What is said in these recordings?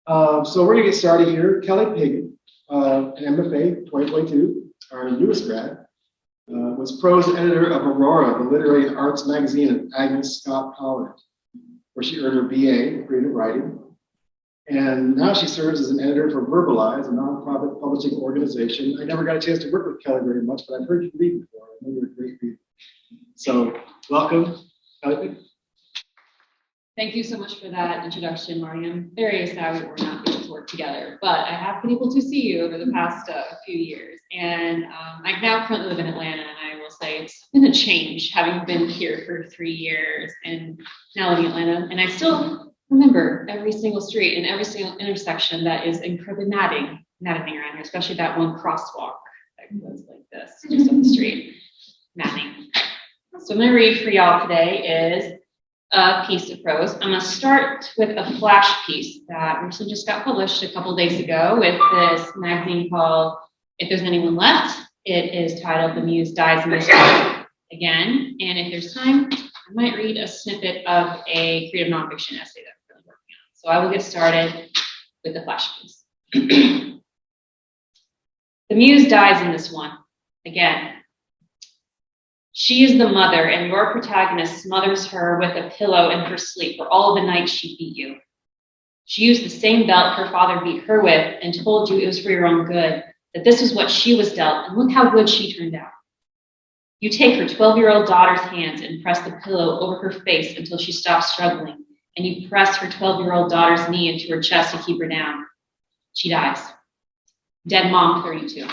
So we're going to get started here. Kelly Pagan, an MFA 2022, our newest grad, was prose editor of Aurora, the literary arts magazine of Agnes Scott College, where she earned her BA in creative writing. And now she serves as an editor for Verbalize, a nonprofit publishing organization. I never got a chance to work with Kelly very much, but I've heard you read before. I know you're a great reader. So welcome, Kelly. Thank you so much for that introduction, Marty. I'm very sad we're not able to work together, but I have been able to see you over the past few years. And I now currently live in Atlanta, and I will say it's been a change having been here for 3 years and now living in Atlanta. And I still remember every single street and every single intersection that is incredibly maddening around here, especially that one crosswalk that goes like this just up the street. Maddening. So I'm going to read for y'all today is a piece of prose. I'm going to start with a flash piece that recently just got published a couple days ago with this magazine called If There's Anyone Left. It is titled The Muse Dies in This Way Again. And if there's time, I might read a snippet of a creative nonfiction essay that I'm really working on. So I will get started with the flash piece. The Muse dies in this one again. She is the mother, and your protagonist smothers her with a pillow in her sleep for all the nights she beat you. She used the same belt her father beat her with and told you it was for your own good, that this was what she was dealt, and look how good she turned out. You take her 12-year-old daughter's hands and press the pillow over her face until she stops struggling, and you press her 12-year-old daughter's knee into her chest to keep her down. She dies. Dead mom, 32.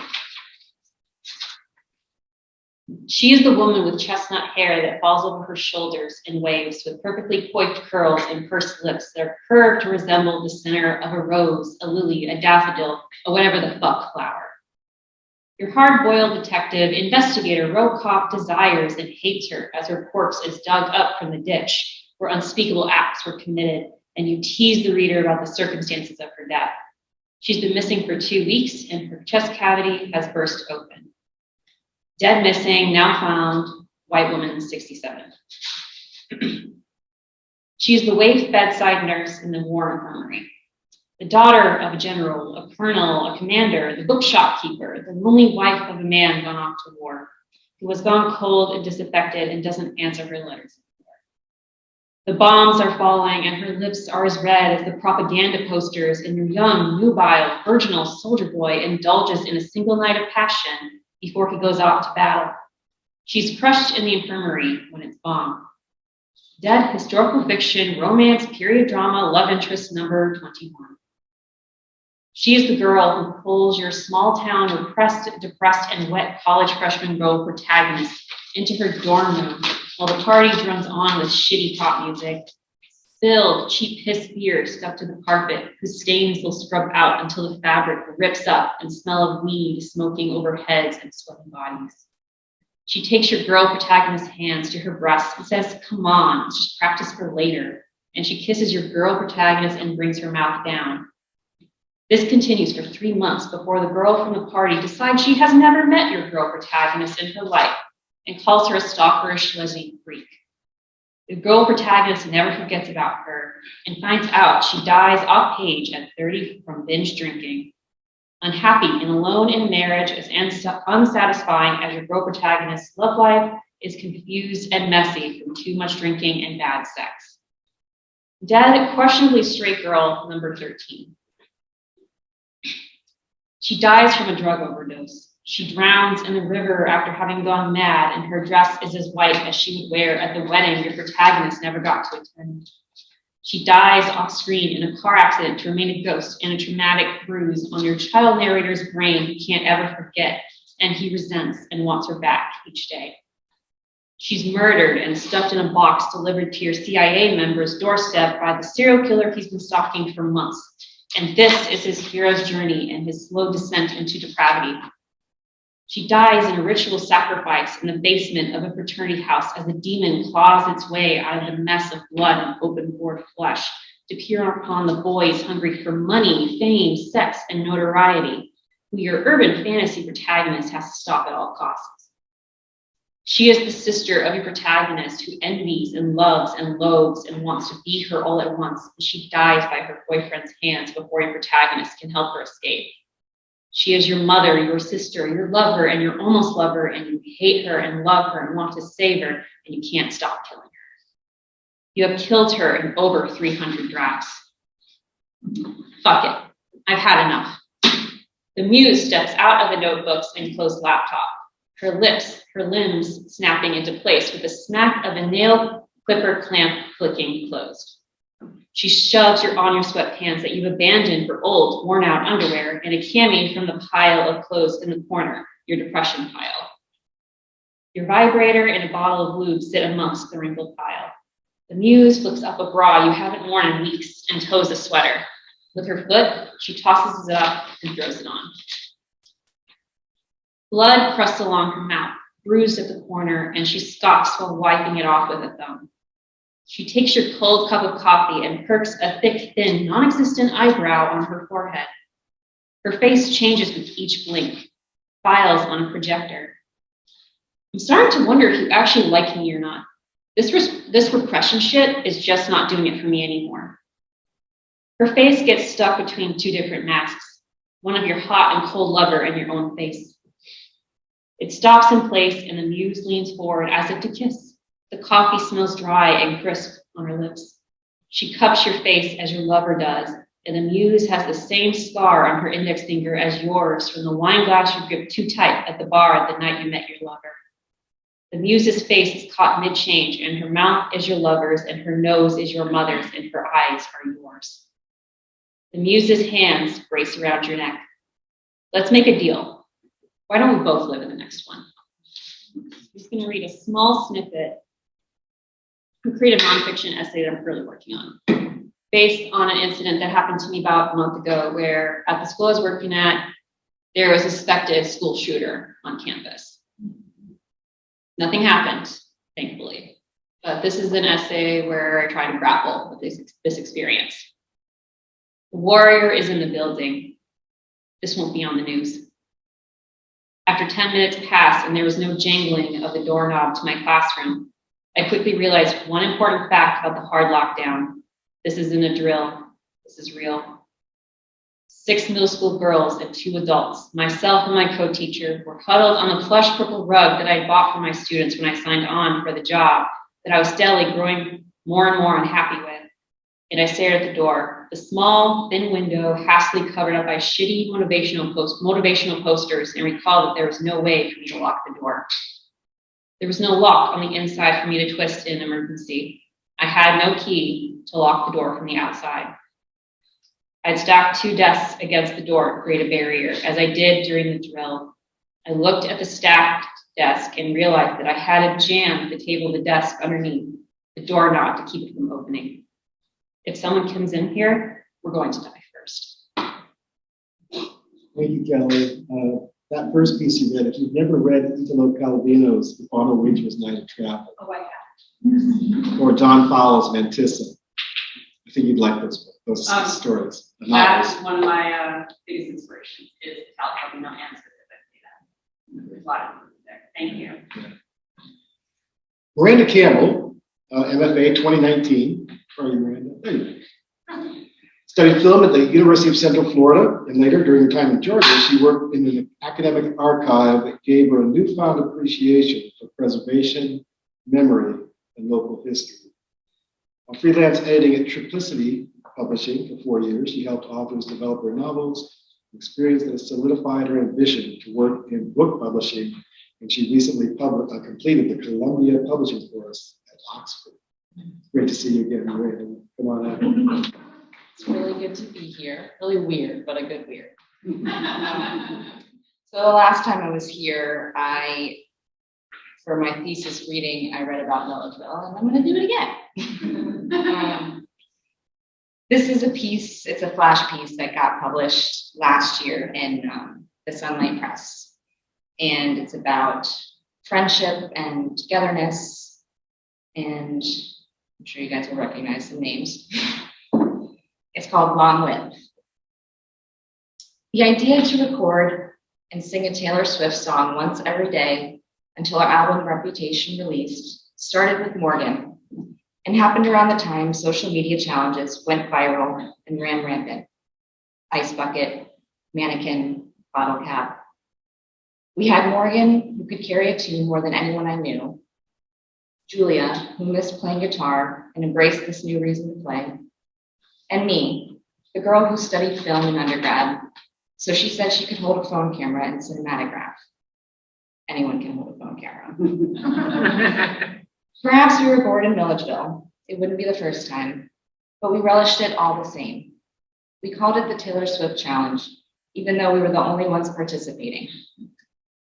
She is the woman with chestnut hair that falls over her shoulders in waves, with perfectly coiffed curls and pursed lips that are curved to resemble the center of a rose, a lily, a daffodil, or whatever the fuck flower. Your hard-boiled detective, investigator, Rokoff desires and hates her as her corpse is dug up from the ditch where unspeakable acts were committed, and you tease the reader about the circumstances of her death. She's been missing for 2 weeks, and her chest cavity has burst open. Dead missing, now found, white woman, 67. She is the waif bedside nurse in the war infirmary. The daughter of a general, a colonel, a commander, the bookshop keeper, the lonely wife of a man gone off to war, who has gone cold and disaffected and doesn't answer her letters anymore. The bombs are falling and her lips are as red as the propaganda posters, and your young, nubile, virginal soldier boy indulges in a single night of passion before he goes off to battle. She's crushed in the infirmary when it's bombed. Dead historical fiction, romance, period drama, love interest number 21. She is the girl who pulls your small town, repressed, depressed, and wet college freshman girl protagonist into her dorm room while the party drums on with shitty pop music. Spilled, cheap piss beer stuck to the carpet, whose stains will scrub out until the fabric rips up and smell of weed smoking over heads and sweating bodies. She takes your girl protagonist's hands to her breast and says, "Come on, it's just practice for later." And she kisses your girl protagonist and brings her mouth down. This continues for 3 months before the girl from the party decides she has never met your girl protagonist in her life and calls her a stalkerish lesbian freak. The girl protagonist never forgets about her and finds out she dies off page at 30 from binge drinking. Unhappy and alone in marriage as unsatisfying as your girl protagonist's love life is confused and messy from too much drinking and bad sex. Dead, questionably straight girl, number 13. She dies from a drug overdose. She drowns in the river after having gone mad, and her dress is as white as she would wear at the wedding your protagonist never got to attend. She dies off screen in a car accident to remain a ghost and a traumatic bruise on your child narrator's brain he can't ever forget, and he resents and wants her back each day. She's murdered and stuffed in a box delivered to your CIA member's doorstep by the serial killer he's been stalking for months. And this is his hero's journey and his slow descent into depravity. She dies in a ritual sacrifice in the basement of a fraternity house as the demon claws its way out of the mess of blood and open-bored flesh to peer upon the boys hungry for money, fame, sex, and notoriety, who your urban fantasy protagonist has to stop at all costs. She is the sister of your protagonist who envies and loves and loathes and wants to be her all at once, and she dies by her boyfriend's hands before your protagonist can help her escape. She is your mother, your sister, your lover, and your almost lover, and you hate her and love her and want to save her, and you can't stop killing her. You have killed her in over 300 drafts. Fuck it. I've had enough. The muse steps out of the notebooks and closed laptop, her lips, her limbs snapping into place with the smack of a nail clipper clamp clicking closed. She shoves on your sweatpants that you've abandoned for old, worn out underwear and a cami from the pile of clothes in the corner, your depression pile. Your vibrator and a bottle of lube sit amongst the wrinkled pile. The muse flicks up a bra you haven't worn in weeks and toes a sweater. With her foot, she tosses it up and throws it on. Blood crusts along her mouth, bruised at the corner, and she scoffs while wiping it off with a thumb. She takes your cold cup of coffee and perks a thick, thin, non-existent eyebrow on her forehead. Her face changes with each blink, files on a projector. I'm starting to wonder if you actually like me or not. This repression shit is just not doing it for me anymore. Her face gets stuck between two different masks, one of your hot and cold lover and your own face. It stops in place and the muse leans forward as if to kiss. The coffee smells dry and crisp on her lips. She cups your face as your lover does, and the muse has the same scar on her index finger as yours from the wine glass you gripped too tight at the bar the night you met your lover. The muse's face is caught mid-change, and her mouth is your lover's, and her nose is your mother's, and her eyes are yours. The muse's hands brace around your neck. Let's make a deal. Why don't we both live in the next one? I'm just going to read a small snippet and create a nonfiction essay that I'm currently working on, based on an incident that happened to me about a month ago, where at the school I was working at, there was a suspected school shooter on campus. Nothing happened, thankfully. But this is an essay where I try to grapple with this experience. The warrior is in the building. This won't be on the news. After 10 minutes passed and there was no jangling of the doorknob to my classroom, I quickly realized one important fact about the hard lockdown. This isn't a drill. This is real. 6 middle school girls and 2 adults, myself and my co-teacher, were huddled on the plush purple rug that I bought for my students when I signed on for the job that I was steadily growing more and more unhappy with. And I stared at the door, the small, thin window hastily covered up by shitty motivational posters, and recalled that there was no way for me to lock the door. There was no lock on the inside for me to twist in an emergency. I had no key to lock the door from the outside. I'd stacked 2 desks against the door to create a barrier, as I did during the drill. I looked at the stacked desk and realized that I hadn't jammed the table of the desk underneath the doorknob to keep it from opening. If someone comes in here, we're going to die first. Thank you, Kelly. That first piece you read, if you've never read Italo Calvino's The Final Waitress Night of Travel, Oh, I have. or John Fowles' Mantissa, I think you'd like those stories. That is one of my biggest inspirations, is Italo Calvino and specifically that. There's a lot of things there. Thank you. Miranda Campbell, MFA 2019. Where are you, Miranda? There you go. Studied film at the University of Central Florida, and later, during her time in Georgia, she worked in an academic archive that gave her a newfound appreciation for preservation, memory, and local history. While freelance editing at Triplicity Publishing for 4 years, she helped authors develop their novels, an experience that has solidified her ambition to work in book publishing, and she recently completed the Columbia Publishing course at Oxford. Great to see you again, Miranda. Come on out. It's really good to be here. Really weird, but a good weird. So the last time I was here, for my thesis reading, I read about Milledgeville, and I'm going to do it again. This is a piece, it's a flash piece that got published last year in the Sunlight Press. And it's about friendship and togetherness, and I'm sure you guys will recognize the names. It's called Long Live. The idea to record and sing a Taylor Swift song once every day until our album Reputation released, started with Morgan and happened around the time social media challenges went viral and ran rampant. Ice bucket, mannequin, bottle cap. We had Morgan, who could carry a tune more than anyone I knew, Julia, who missed playing guitar and embraced this new reason to play, and me, the girl who studied film in undergrad, so she said she could hold a phone camera and cinematograph. Anyone can hold a phone camera. Perhaps we were bored in Milledgeville. It wouldn't be the first time, but we relished it all the same. We called it the Taylor Swift Challenge, even though we were the only ones participating.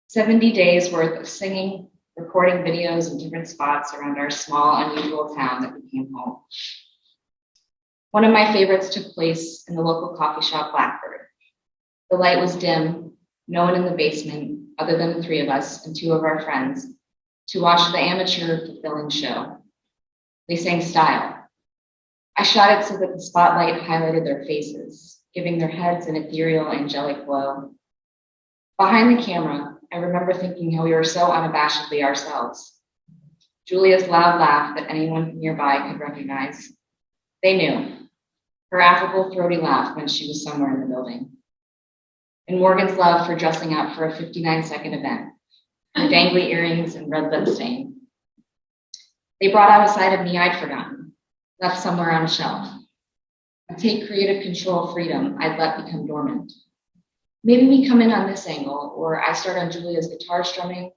70 days worth of singing, recording videos in different spots around our small, unusual town that became home. One of my favorites took place in the local coffee shop Blackbird. The light was dim, no one in the basement, other than the three of us and two of our friends, to watch the amateur fulfilling show. They sang Style. I shot it so that the spotlight highlighted their faces, giving their heads an ethereal, angelic glow. Behind the camera, I remember thinking how we were so unabashedly ourselves. Julia's loud laugh that anyone nearby could recognize. They knew. Her affable, throaty laugh meant she was somewhere in the building. And Morgan's love for dressing up for a 59-second event, her dangly earrings and red lip stain. They brought out a side of me I'd forgotten, left somewhere on a shelf. A take creative control freedom I'd let become dormant. Maybe we come in on this angle, or I start on Julia's guitar strumming,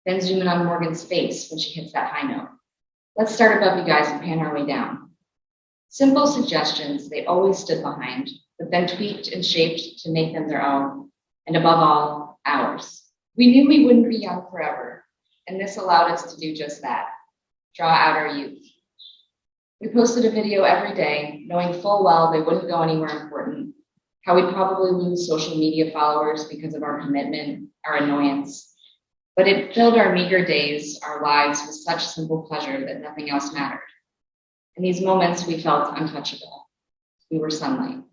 then zoom in on Morgan's face when she hits that high note. Let's start above you guys and pan our way down. Simple suggestions they always stood behind, but then tweaked and shaped to make them their own, and above all, ours. We knew we wouldn't be young forever, and this allowed us to do just that, draw out our youth. We posted a video every day, knowing full well they wouldn't go anywhere important, how we'd probably lose social media followers because of our commitment, our annoyance. But it filled our meager days, our lives, with such simple pleasure that nothing else mattered. In these moments, we felt untouchable. We were sunlight.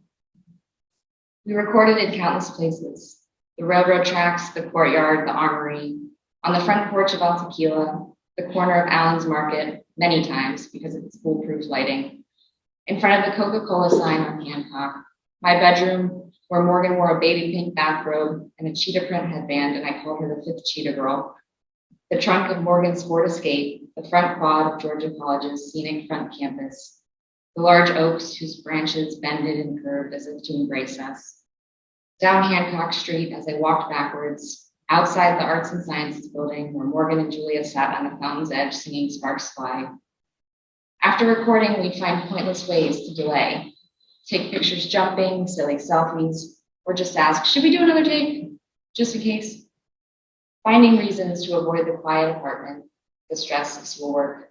We recorded in countless places: the railroad tracks, the courtyard, the armory, on the front porch of Al Tequila, the corner of Allen's Market, many times because of its foolproof lighting, in front of the Coca-Cola sign on Hancock, my bedroom, where Morgan wore a baby pink bathrobe and a cheetah print headband, and I called her the fifth cheetah girl, the trunk of Morgan's Ford Escape, the front quad of Georgia College's scenic front campus, the large oaks whose branches bended and curved as if to embrace us. Down Hancock Street as I walked backwards, outside the Arts and Sciences building where Morgan and Julia sat on the fountain's edge singing Sparks Fly. After recording, we'd find pointless ways to delay, take pictures jumping, silly selfies, or just ask, should we do another take? Just in case. Finding reasons to avoid the quiet apartment, the stress of schoolwork.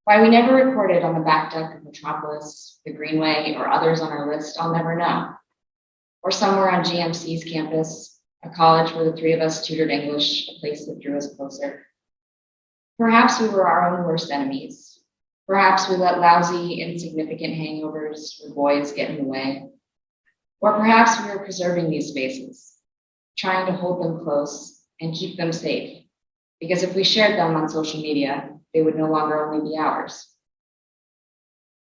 Why we never recorded on the back deck of Metropolis, the Greenway, or others on our list, I'll never know. Or somewhere on GMC's campus, a college where the three of us tutored English, a place that drew us closer. Perhaps we were our own worst enemies. Perhaps we let lousy, insignificant hangovers or boys get in the way. Or perhaps we were preserving these spaces, trying to hold them close and keep them safe. Because if we shared them on social media, they would no longer only be ours.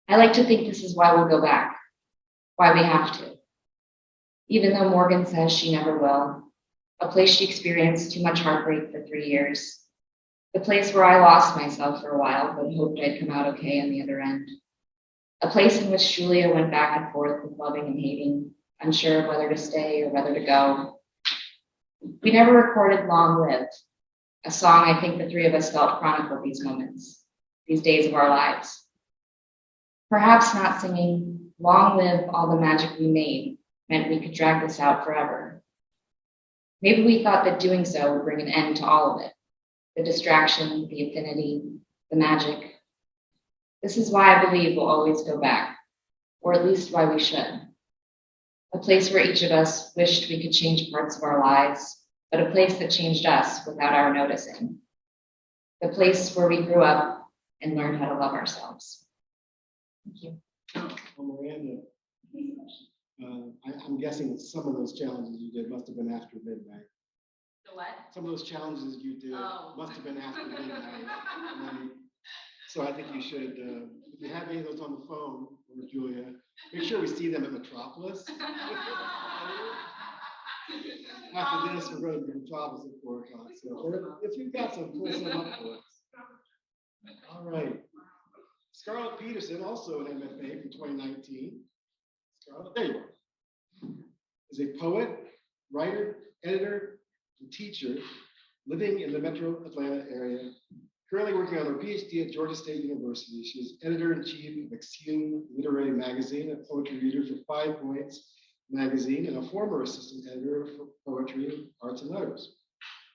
I like to think this is why we'll go back, why we have to. Even though Morgan says she never will, a place she experienced too much heartbreak for 3 years, the place where I lost myself for a while but hoped I'd come out okay on the other end, a place in which Julia went back and forth with loving and hating, unsure of whether to stay or whether to go. We never recorded Long Live, a song I think the three of us felt chronicled these moments, these days of our lives. Perhaps not singing Long Live All the Magic We Made meant we could drag this out forever. Maybe we thought that doing so would bring an end to all of it, the distraction, the affinity, the magic. This is why I believe we'll always go back, or at least why we should. A place where each of us wished we could change parts of our lives, but a place that changed us without our noticing. The place where we grew up and learned how to love ourselves. Thank you. Well, Miranda, I'm guessing some of those challenges you did must have been after midnight. The what? Some of those challenges you did Oh. must have been after midnight. And then- So I think you should, if you have any of those on the phone, or Julia, make sure we see them at Metropolis. After this, we're going to Metropolis at 4 o'clock. So if you've got some, pull some up for us. All right. Scarlett Peterson, also an MFA from 2019. Scarlett, there you are. Is a poet, writer, editor, and teacher living in the Metro Atlanta area. Currently working on her PhD at Georgia State University. She is editor-in-chief of Exciting Literary Magazine, a poetry reader for 5 Points magazine, and a former assistant editor for poetry, arts, and letters.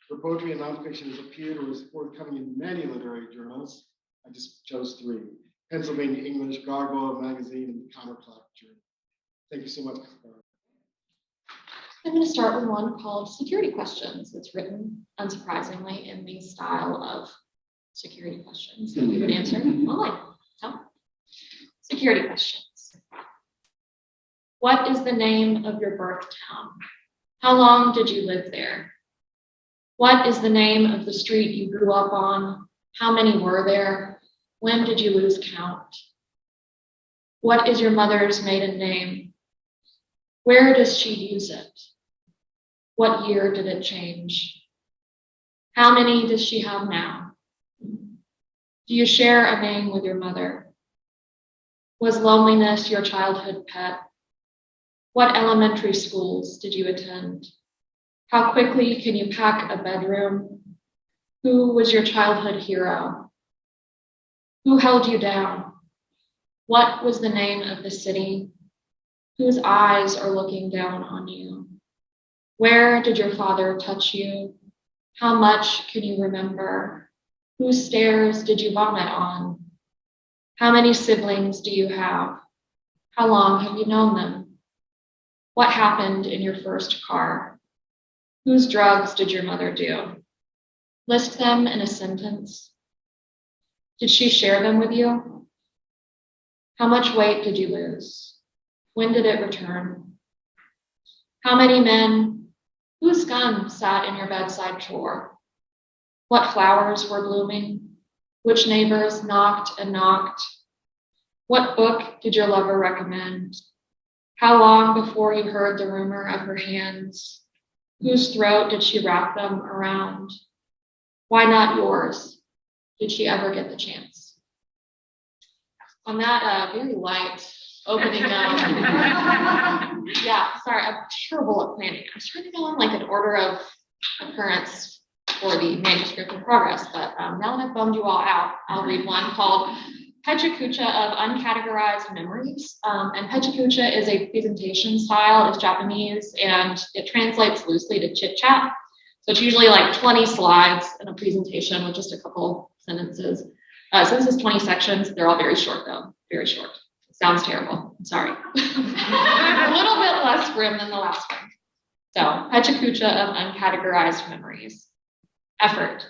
Her poetry and nonfiction has appeared or is forthcoming in many literary journals. I just chose 3. Pennsylvania English, Gargoyle Magazine, and the Counterclock Journal. Thank you so much, Scarlett. I'm going to start with one called Security Questions. It's written, unsurprisingly, in the style of security questions that we would answer online. So, security questions. What is the name of your birth town? How long did you live there? What is the name of the street you grew up on? How many were there? When did you lose count? What is your mother's maiden name? Where does she use it? What year did it change? How many does she have now? Do you share a name with your mother? Was loneliness your childhood pet? What elementary schools did you attend? How quickly can you pack a bedroom? Who was your childhood hero? Who held you down? What was the name of the city? Whose eyes are looking down on you? Where did your father touch you? How much can you remember? Whose stairs did you vomit on? How many siblings do you have? How long have you known them? What happened in your first car? Whose drugs did your mother do? List them in a sentence. Did she share them with you? How much weight did you lose? When did it return? How many men? Whose gun sat in your bedside drawer? What flowers were blooming? Which neighbors knocked and knocked? What book did your lover recommend? How long before you heard the rumor of her hands? Whose throat did she wrap them around? Why not yours? Did she ever get the chance? On that very light opening note, yeah, sorry, I'm terrible at planning. I was trying to go on like an order of occurrence for the manuscript in progress, but now that I've bummed you all out, I'll read one called Pechakucha of Uncategorized Memories. And Pechakucha is a presentation style. It's Japanese, and it translates loosely to chit chat. So it's usually like 20 slides in a presentation with just a couple sentences. Since it's 20 sections, they're all very short though, very short. It sounds terrible, I'm sorry. A little bit less grim than the last one. So Pechakucha of Uncategorized Memories. Effort.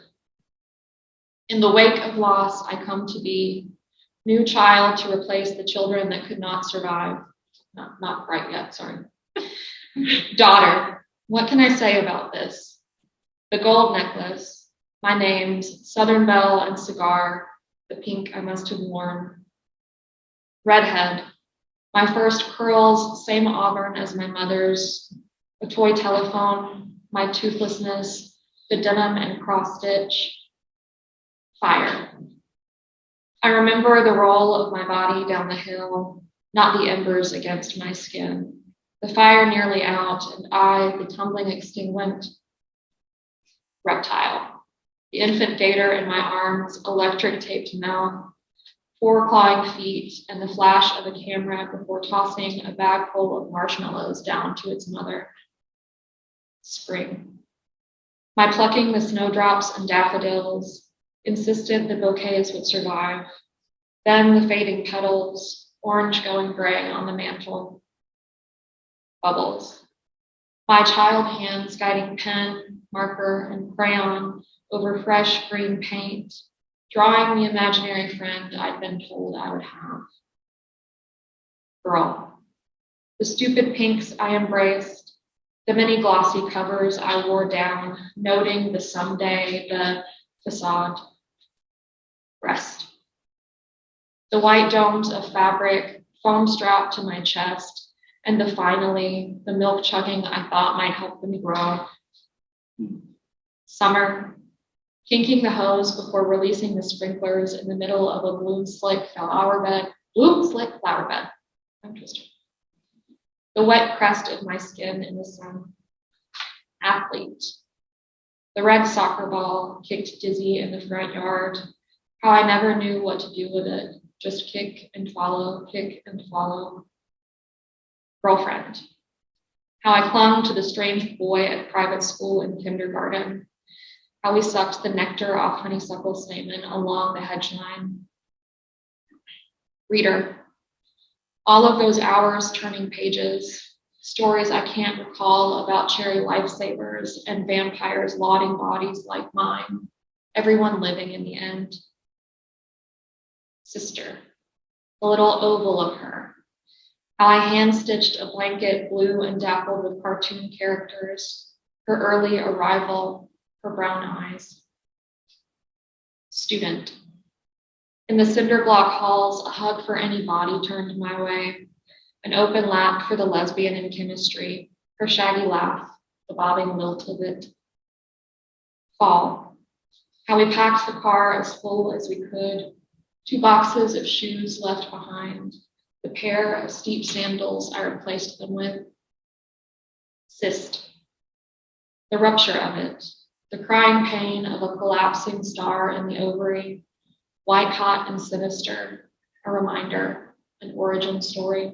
In the wake of loss, I come to be new child to replace the children that could not survive. Not right yet, sorry. Daughter, what can I say about this? The gold necklace, my names, Southern Belle and Cigar, the pink I must have worn. Redhead, my first curls, same auburn as my mother's, a toy telephone, my toothlessness, the denim and cross stitch. Fire. I remember the roll of my body down the hill, not the embers against my skin. The fire nearly out, and I, the tumbling extinguent. Reptile. The infant gator in my arms, electric taped mouth, 4 clawing feet, and the flash of a camera before tossing a bag full of marshmallows down to its mother. Spring. My plucking the snowdrops and daffodils, insistent the bouquets would survive. Then the fading petals, orange going gray on the mantle. Bubbles. My child hands guiding pen, marker, and crayon over fresh green paint, drawing the imaginary friend I'd been told I would have. Girl. The stupid pinks I embraced, The many glossy covers I wore down, noting the someday, the facade. Rest. The white domes of fabric, foam strapped to my chest, and the finally, the milk chugging I thought might help them grow. Summer, kinking the hose before releasing the sprinklers in the middle of a bloom slick flower bed. I'm twisted. The wet crest of my skin in the sun. Athlete. The red soccer ball kicked dizzy in the front yard. How I never knew what to do with it. Just kick and follow, kick and follow. Girlfriend. How I clung to the strange boy at private school in kindergarten. How we sucked the nectar off honeysuckle stamen along the hedge line. Reader. All of those hours turning pages, stories I can't recall about cherry lifesavers and vampires lauding bodies like mine, everyone living in the end. Sister, the little oval of her, how I hand-stitched a blanket blue and dappled with cartoon characters, her early arrival, her brown eyes. Student. In the cinder block halls, a hug for any body turned my way, an open lap for the lesbian in chemistry, her shaggy laugh, the bobbing lilt of it. Fall. How we packed the car as full as we could, 2 boxes of shoes left behind, the pair of steep sandals I replaced them with. Cyst. The rupture of it, the crying pain of a collapsing star in the ovary, white hot and sinister, a reminder, an origin story.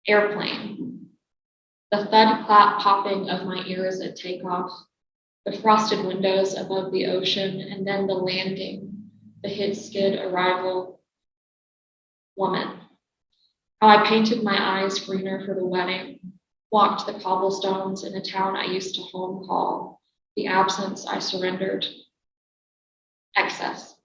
Airplane. The thud clap popping of my ears at takeoff, the frosted windows above the ocean, and then the landing, the hit skid arrival. Woman. How I painted my eyes greener for the wedding, walked the cobblestones in a town I used to home call, the absence I surrendered. Excess.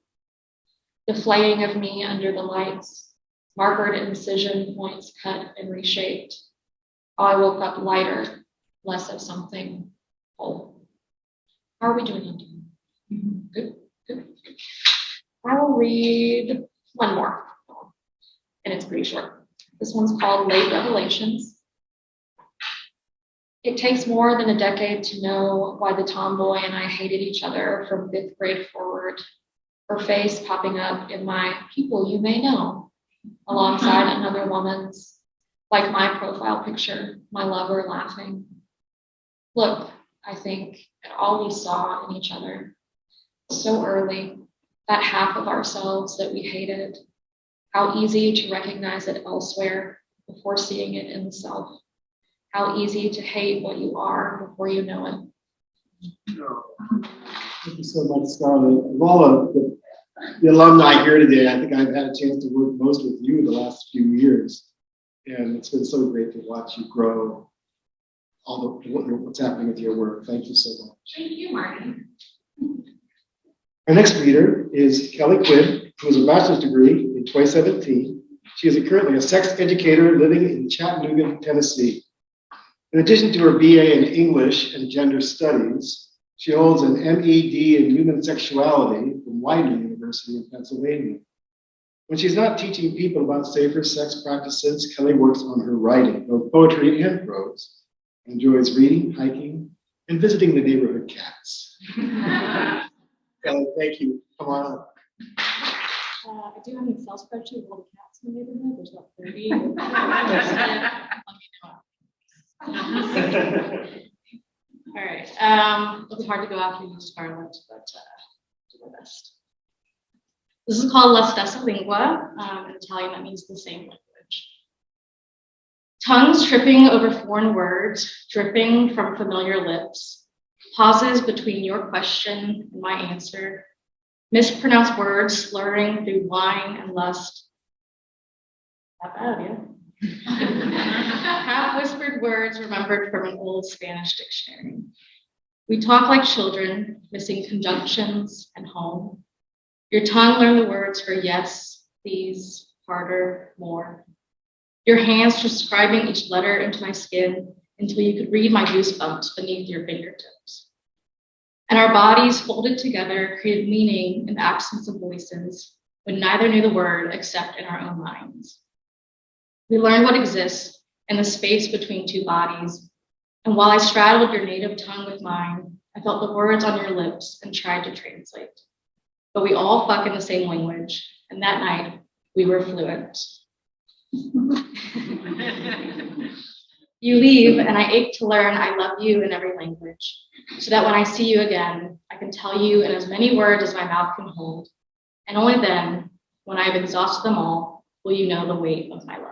The flaying of me under the lights, markered incision points cut and reshaped. How I woke up lighter, less of something whole. How are we doing on time? Good, good. I will read one more, and it's pretty short. This one's called Late Revelations. It takes more than a decade to know why the tomboy and I hated each other from 5th grade forward. Her face popping up in my people you may know, alongside another woman's, like my profile picture, my lover laughing. Look, I think, at all we saw in each other. So early, that half of ourselves that we hated. How easy to recognize it elsewhere before seeing it in the self. How easy to hate what you are before you know it. Thank you so much, Scarlett. Of all of the alumni here today, I think I've had a chance to work most with you in the last few years. And it's been so great to watch you grow, what's happening with your work. Thank you so much. Thank you, Martin. Our next reader is Kelly Quinn, who has a bachelor's degree in 2017. She is currently a sex educator living in Chattanooga, Tennessee. In addition to her BA in English and Gender Studies, she holds an MED in Human Sexuality from Widener University in Pennsylvania. When she's not teaching people about safer sex practices, Kelly works on her writing, both poetry and prose, and enjoys reading, hiking, and visiting the neighborhood cats. Kelly, thank you. Come on up. I do have an Excel spreadsheet with all the cats in the neighborhood. There's about 30. All right. It'll be hard to go after you, Scarlett, but do my best. This is called La stessa lingua. In Italian, that means the same language. Tongues tripping over foreign words, dripping from familiar lips. Pauses between your question and my answer. Mispronounced words slurring through wine and lust. Not bad, yeah. Half-whispered words remembered from an old Spanish dictionary. We talk like children, missing conjunctions and home. Your tongue learned the words for yes, please, harder, more. Your hands transcribing each letter into my skin, until you could read my goosebumps beneath your fingertips. And our bodies folded together created meaning in the absence of voices when neither knew the word except in our own minds. We learned what exists in the space between two bodies, and while I straddled your native tongue with mine, I felt the words on your lips and tried to translate. But we all fuck in the same language, and that night we were fluent. You leave, and I ache to learn I love you in every language, so that when I see you again, I can tell you in as many words as my mouth can hold, and only then, when I have exhausted them all, will you know the weight of my love.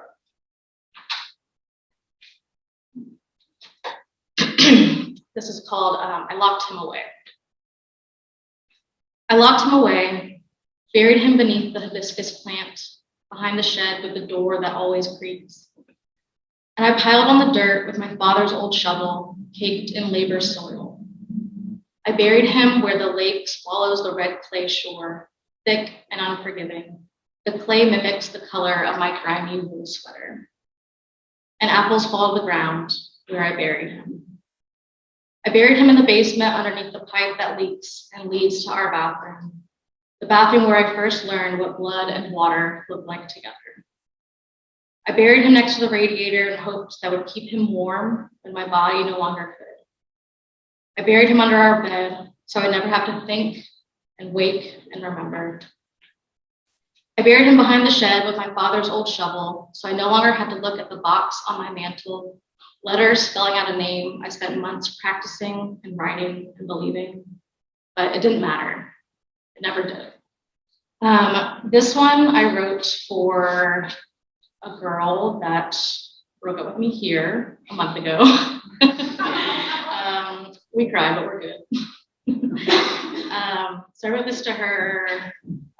This is called I Locked Him Away. I locked him away, buried him beneath the hibiscus plant, behind the shed with the door that always creaks. And I piled on the dirt with my father's old shovel, caked in labor's soil. I buried him where the lake swallows the red clay shore, thick and unforgiving. The clay mimics the color of my grimy wool sweater. And apples fall to the ground where I buried him. I buried him in the basement underneath the pipe that leaks and leads to our bathroom, the bathroom where I first learned what blood and water look like together. I buried him next to the radiator in hopes that would keep him warm when my body no longer could. I buried him under our bed so I never have to think and wake and remember. I buried him behind the shed with my father's old shovel so I no longer had to look at the box on my mantle, letters spelling out a name I spent months practicing and writing and believing, but it didn't matter. It never did. This one I wrote for a girl that broke up with me here a month ago. We cried, but we're good. So I wrote this to her,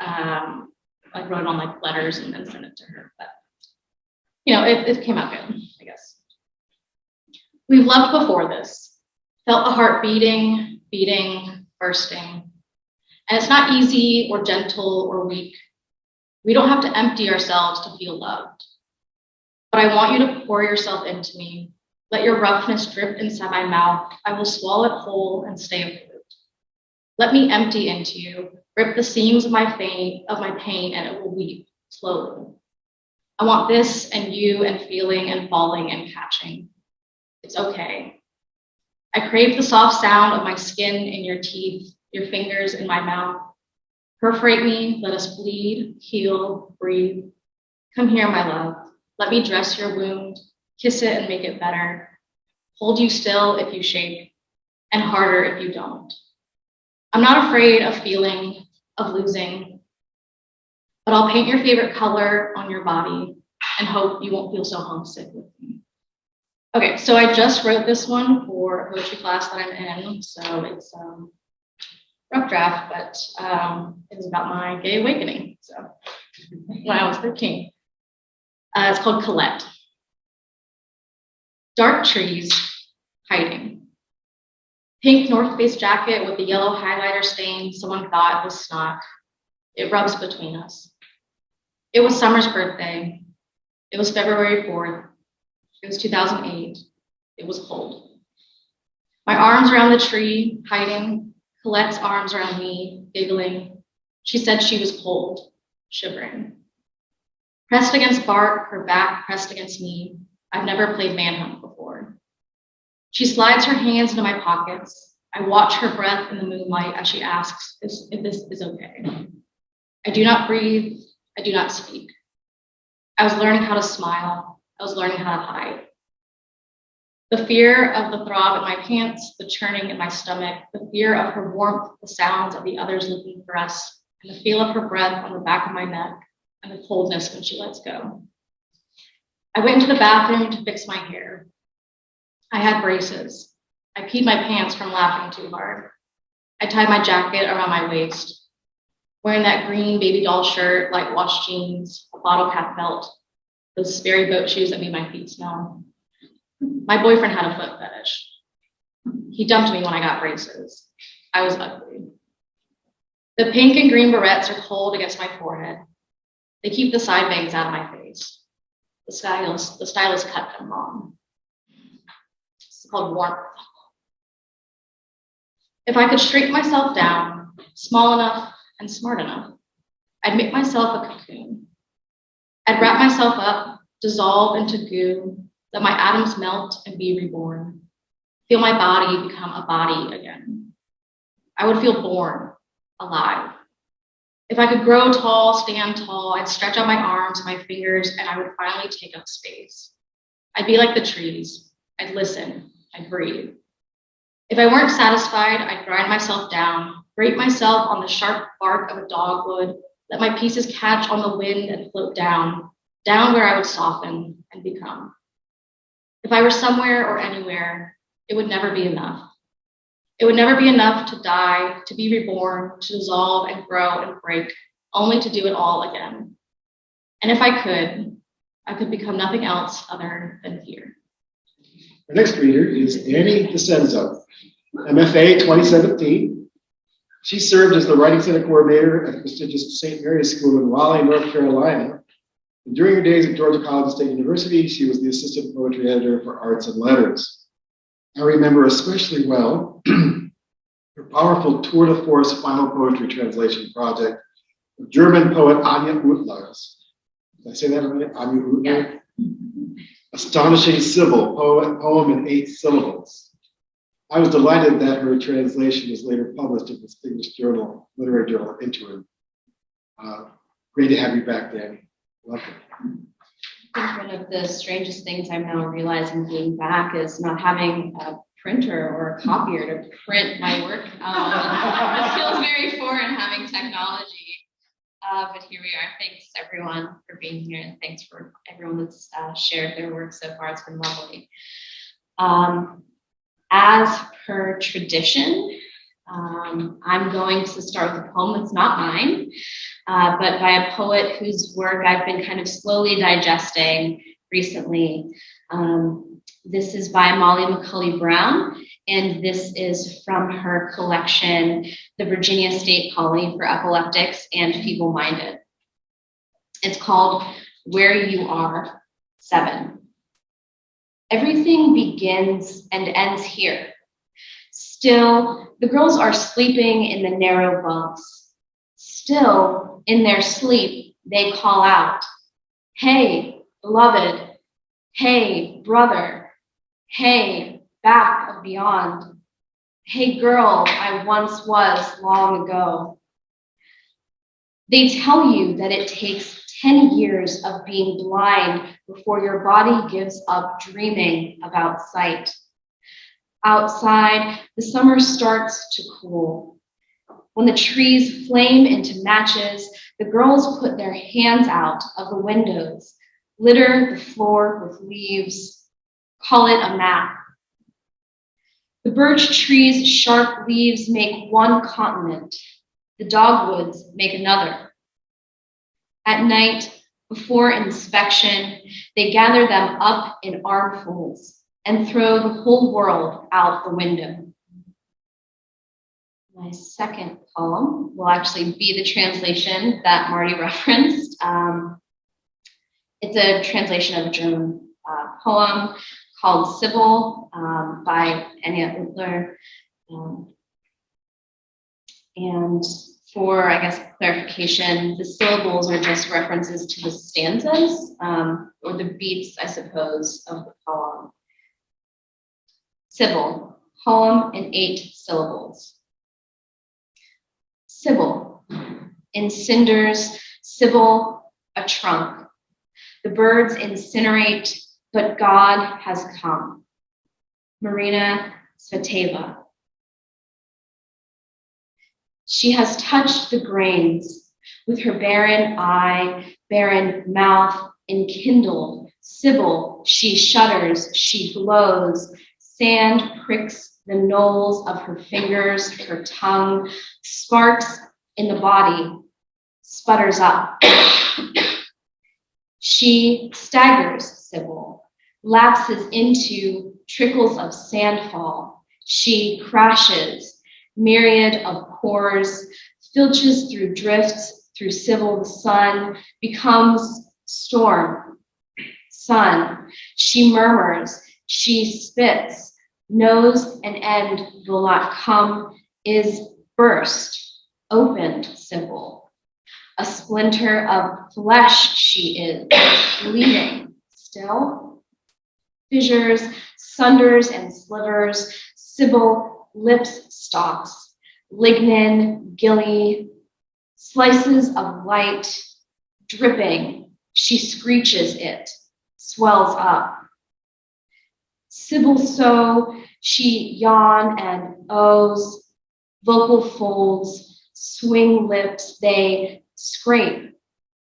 I wrote it on like letters and then sent it to her, but you know, it came out good, I guess. We've loved before this, felt the heart beating, bursting. And it's not easy or gentle or weak. We don't have to empty ourselves to feel loved. But I want you to pour yourself into me. Let your roughness drip inside my mouth. I will swallow it whole and stay afloat. Let me empty into you, rip the seams of my pain, and it will weep slowly. I want this and you and feeling and falling and catching. It's okay. I crave the soft sound of my skin in your teeth, your fingers in my mouth. Perforate me, let us bleed, heal, breathe. Come here, my love. Let me dress your wound, kiss it and make it better. Hold you still if you shake, and harder if you don't. I'm not afraid of feeling, of losing, but I'll paint your favorite color on your body and hope you won't feel so homesick with me. Okay, so I just wrote this one for a poetry class that I'm in, so it's rough draft, but it was about my gay awakening, so when I was 13. It's called Colette. Dark trees, hiding. Pink North Face jacket with the yellow highlighter stain someone thought was snot. It rubs between us. It was Summer's birthday. It was February 4th. It was 2008. It was cold. My arms around the tree, hiding. Colette's arms around me, giggling. She said she was cold, shivering. Pressed against bark, her back pressed against me. I've never played manhunt before. She slides her hands into my pockets. I watch her breath in the moonlight as she asks if this is okay. I do not breathe. I do not speak. I was learning how to smile. I was learning how to hide. The fear of the throb in my pants, the churning in my stomach, the fear of her warmth, the sounds of the others looking for us, and the feel of her breath on the back of my neck, and the coldness when she lets go. I went into the bathroom to fix my hair. I had braces. I peed my pants from laughing too hard. I tied my jacket around my waist. Wearing that green baby doll shirt, light wash jeans, a bottle cap belt, those Sperry boat shoes that made my feet smell. My boyfriend had a foot fetish. He dumped me when I got braces. I was ugly. The pink and green barrettes are cold against my forehead. They keep the side bangs out of my face. The stylist cut them wrong. called warmth. If I could shrink myself down, small enough and smart enough, I'd make myself a cocoon. I'd wrap myself up, dissolve into goo, let my atoms melt and be reborn. Feel my body become a body again. I would feel born, alive. If I could grow tall, stand tall, I'd stretch out my arms, my fingers, and I would finally take up space. I'd be like the trees. I'd listen. I'd breathe. If I weren't satisfied, I'd grind myself down, grate myself on the sharp bark of a dogwood, let my pieces catch on the wind and float down where I would soften and become. If I were somewhere or anywhere, it would never be enough. It would never be enough to die, to be reborn, to dissolve and grow and break, only to do it all again. And if I could become nothing else other than fear. Our next reader is Annie DeCenzo, MFA 2017. She served as the Writing Center Coordinator at the prestigious St. Mary's School in Raleigh, North Carolina. And during her days at Georgia College State University, she was the Assistant Poetry Editor for Arts and Letters. I remember especially well her powerful tour de force final poetry translation project of German poet Anja Utlar's. Did I say that right? Anja Utlar? Yeah. Astonishing Sybil, poem in 8 syllables. I was delighted that her translation was later published in the distinguished journal, literary journal, Interim. Great to have you back, Danny. Welcome. I think one of the strangest things I'm now realizing being back is not having a printer or a copier to print my work. It feels very foreign having technology, but here we are. Thanks everyone for being here, and thanks for everyone that's shared their work so far. It's been lovely. As per tradition, I'm going to start with a poem that's not mine, but by a poet whose work I've been kind of slowly digesting recently. This is by Molly McCulley Brown, and this is from her collection, The Virginia State Colony for Epileptics and Feeble-Minded. It's called Where You Are, 7. Everything begins and ends here. Still, the girls are sleeping in the narrow bunks. Still, in their sleep, they call out, "Hey, beloved. Hey, brother. Hey, back of beyond. Hey, girl I once was long ago." They tell you that it takes 10 years of being blind before your body gives up dreaming about sight. Outside, the summer starts to cool. When the trees flame into matches, the girls put their hands out of the windows, litter the floor with leaves, call it a map. The birch trees' sharp leaves make one continent. The dogwoods make another. At night, before inspection, they gather them up in armfuls and throw the whole world out the window. My second poem will actually be the translation that Marty referenced. It's a translation of a German poem called Sybil by Anja Utlar. And for, I guess, clarification, the syllables are just references to the stanzas, or the beats, I suppose, of the poem. Sybil, poem in 8 syllables. Sybil, in cinders, Sybil, a trunk. The birds incinerate, but God has come. Marina Tsveteva. She has touched the grains with her barren eye, barren mouth, enkindled. Sybil, she shudders, she glows. Sand pricks the knolls of her fingers, her tongue, sparks in the body, sputters up. She staggers, Sybil, lapses into trickles of sandfall. She crashes, myriad of pores, filches through drifts, through Sybil the sun, becomes storm. Sun, she murmurs, she spits, knows an end will not come, is burst, opened, Sybil. A splinter of flesh she is, bleeding still. Fissures, sunders and slivers, Sybil lips stalks, lignin, gilly, slices of light, dripping, she screeches it, swells up. Sybil so, she yawn and ohs, vocal folds, swing lips, they scrape,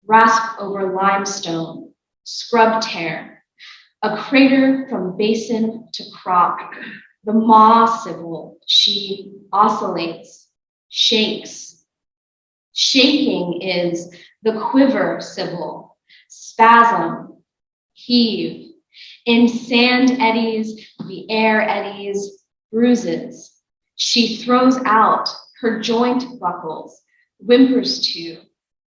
rasp over limestone, scrub tear, a crater from basin to crop, the maw Sybil, she oscillates, shakes. Shaking is the quiver Sybil, spasm, heave. In sand eddies, the air eddies, bruises. She throws out, her joint buckles, whimpers to,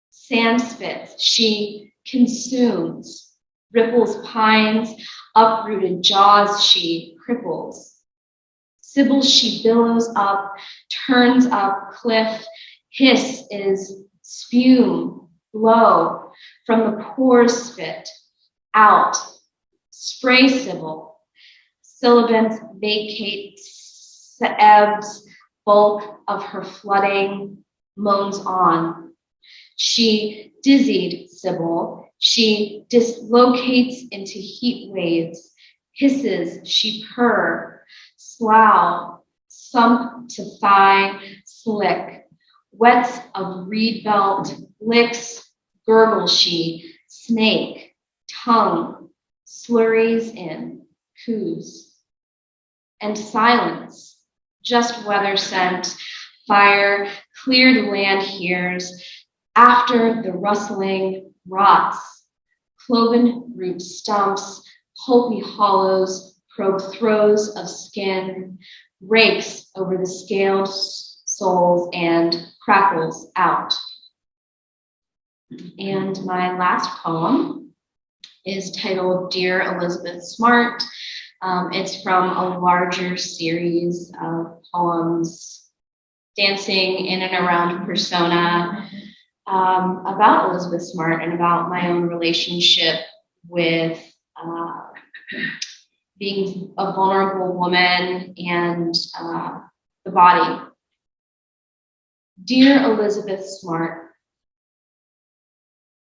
sand spits, she consumes, ripples pines, uprooted jaws she cripples. Sybil she billows up, turns up cliff, hiss is spume, blow, from the pores spit, out, spray Sybil, syllabants vacate, ebbs, bulk of her flooding, moans on. She dizzied Sybil, she dislocates into heat waves, hisses, she purr, slough, sump to thigh, slick, wets of reed belt, licks, gurgle she, snake, tongue, slurries in, coos. And silence, just weather scent, fire, clear the land hears, after the rustling rots, cloven root stumps, pulpy hollows, probe throes of skin, rakes over the scaled soles and crackles out. And my last poem is titled Dear Elizabeth Smart. It's from a larger series of poems dancing in and around persona about Elizabeth Smart and about my own relationship with being a vulnerable woman and the body. Dear Elizabeth Smart,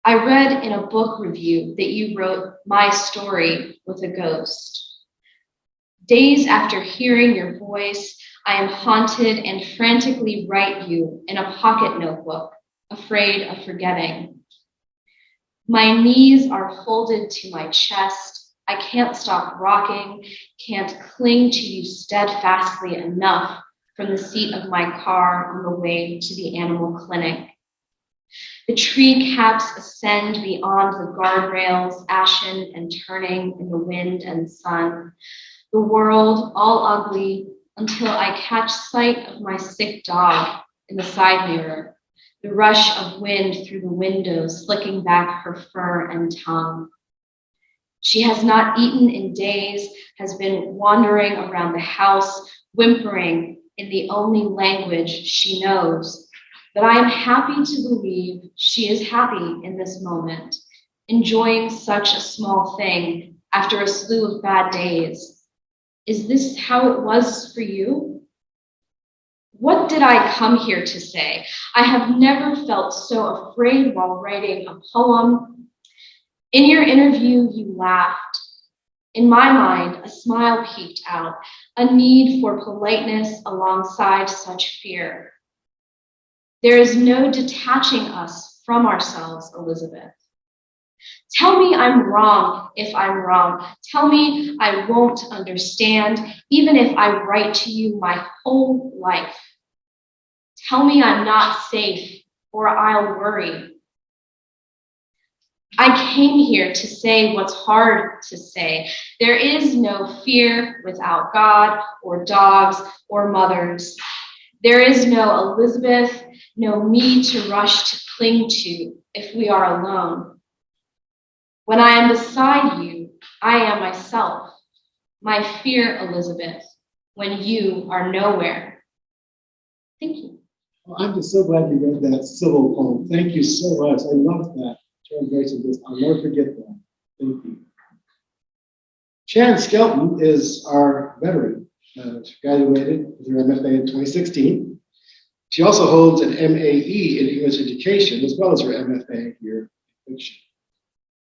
I read in a book review that you wrote my story with a ghost. Days after hearing your voice, I am haunted and frantically write you in a pocket notebook, afraid of forgetting. My knees are folded to my chest. I can't stop rocking, can't cling to you steadfastly enough from the seat of my car on the way to the animal clinic. The tree caps ascend beyond the guardrails, ashen and turning in the wind and sun. The world all ugly until I catch sight of my sick dog in the side mirror, the rush of wind through the windows flicking back her fur and tongue. She has not eaten in days, has been wandering around the house, whimpering in the only language she knows. But I am happy to believe she is happy in this moment, enjoying such a small thing after a slew of bad days. Is this how it was for you? What did I come here to say? I have never felt so afraid while writing a poem. In your interview, you laughed. In my mind, a smile peeked out, a need for politeness alongside such fear. There is no detaching us from ourselves, Elizabeth. Tell me I'm wrong if I'm wrong. Tell me I won't understand, even if I write to you my whole life. Tell me I'm not safe, or I'll worry. I came here to say what's hard to say. There is no fear without God, or dogs, or mothers. There is no Elizabeth, no me to rush to cling to if we are alone. When I am beside you, I am myself. My fear, Elizabeth, when you are nowhere. Thank you. Well, I'm just so glad you read that civil poem. Thank you so much. I love that translation. I'll never forget that. Thank you. Shannon Skelton is our veteran. She graduated with her MFA in 2016. She also holds an MAE in English education as well as her MFA here in fiction.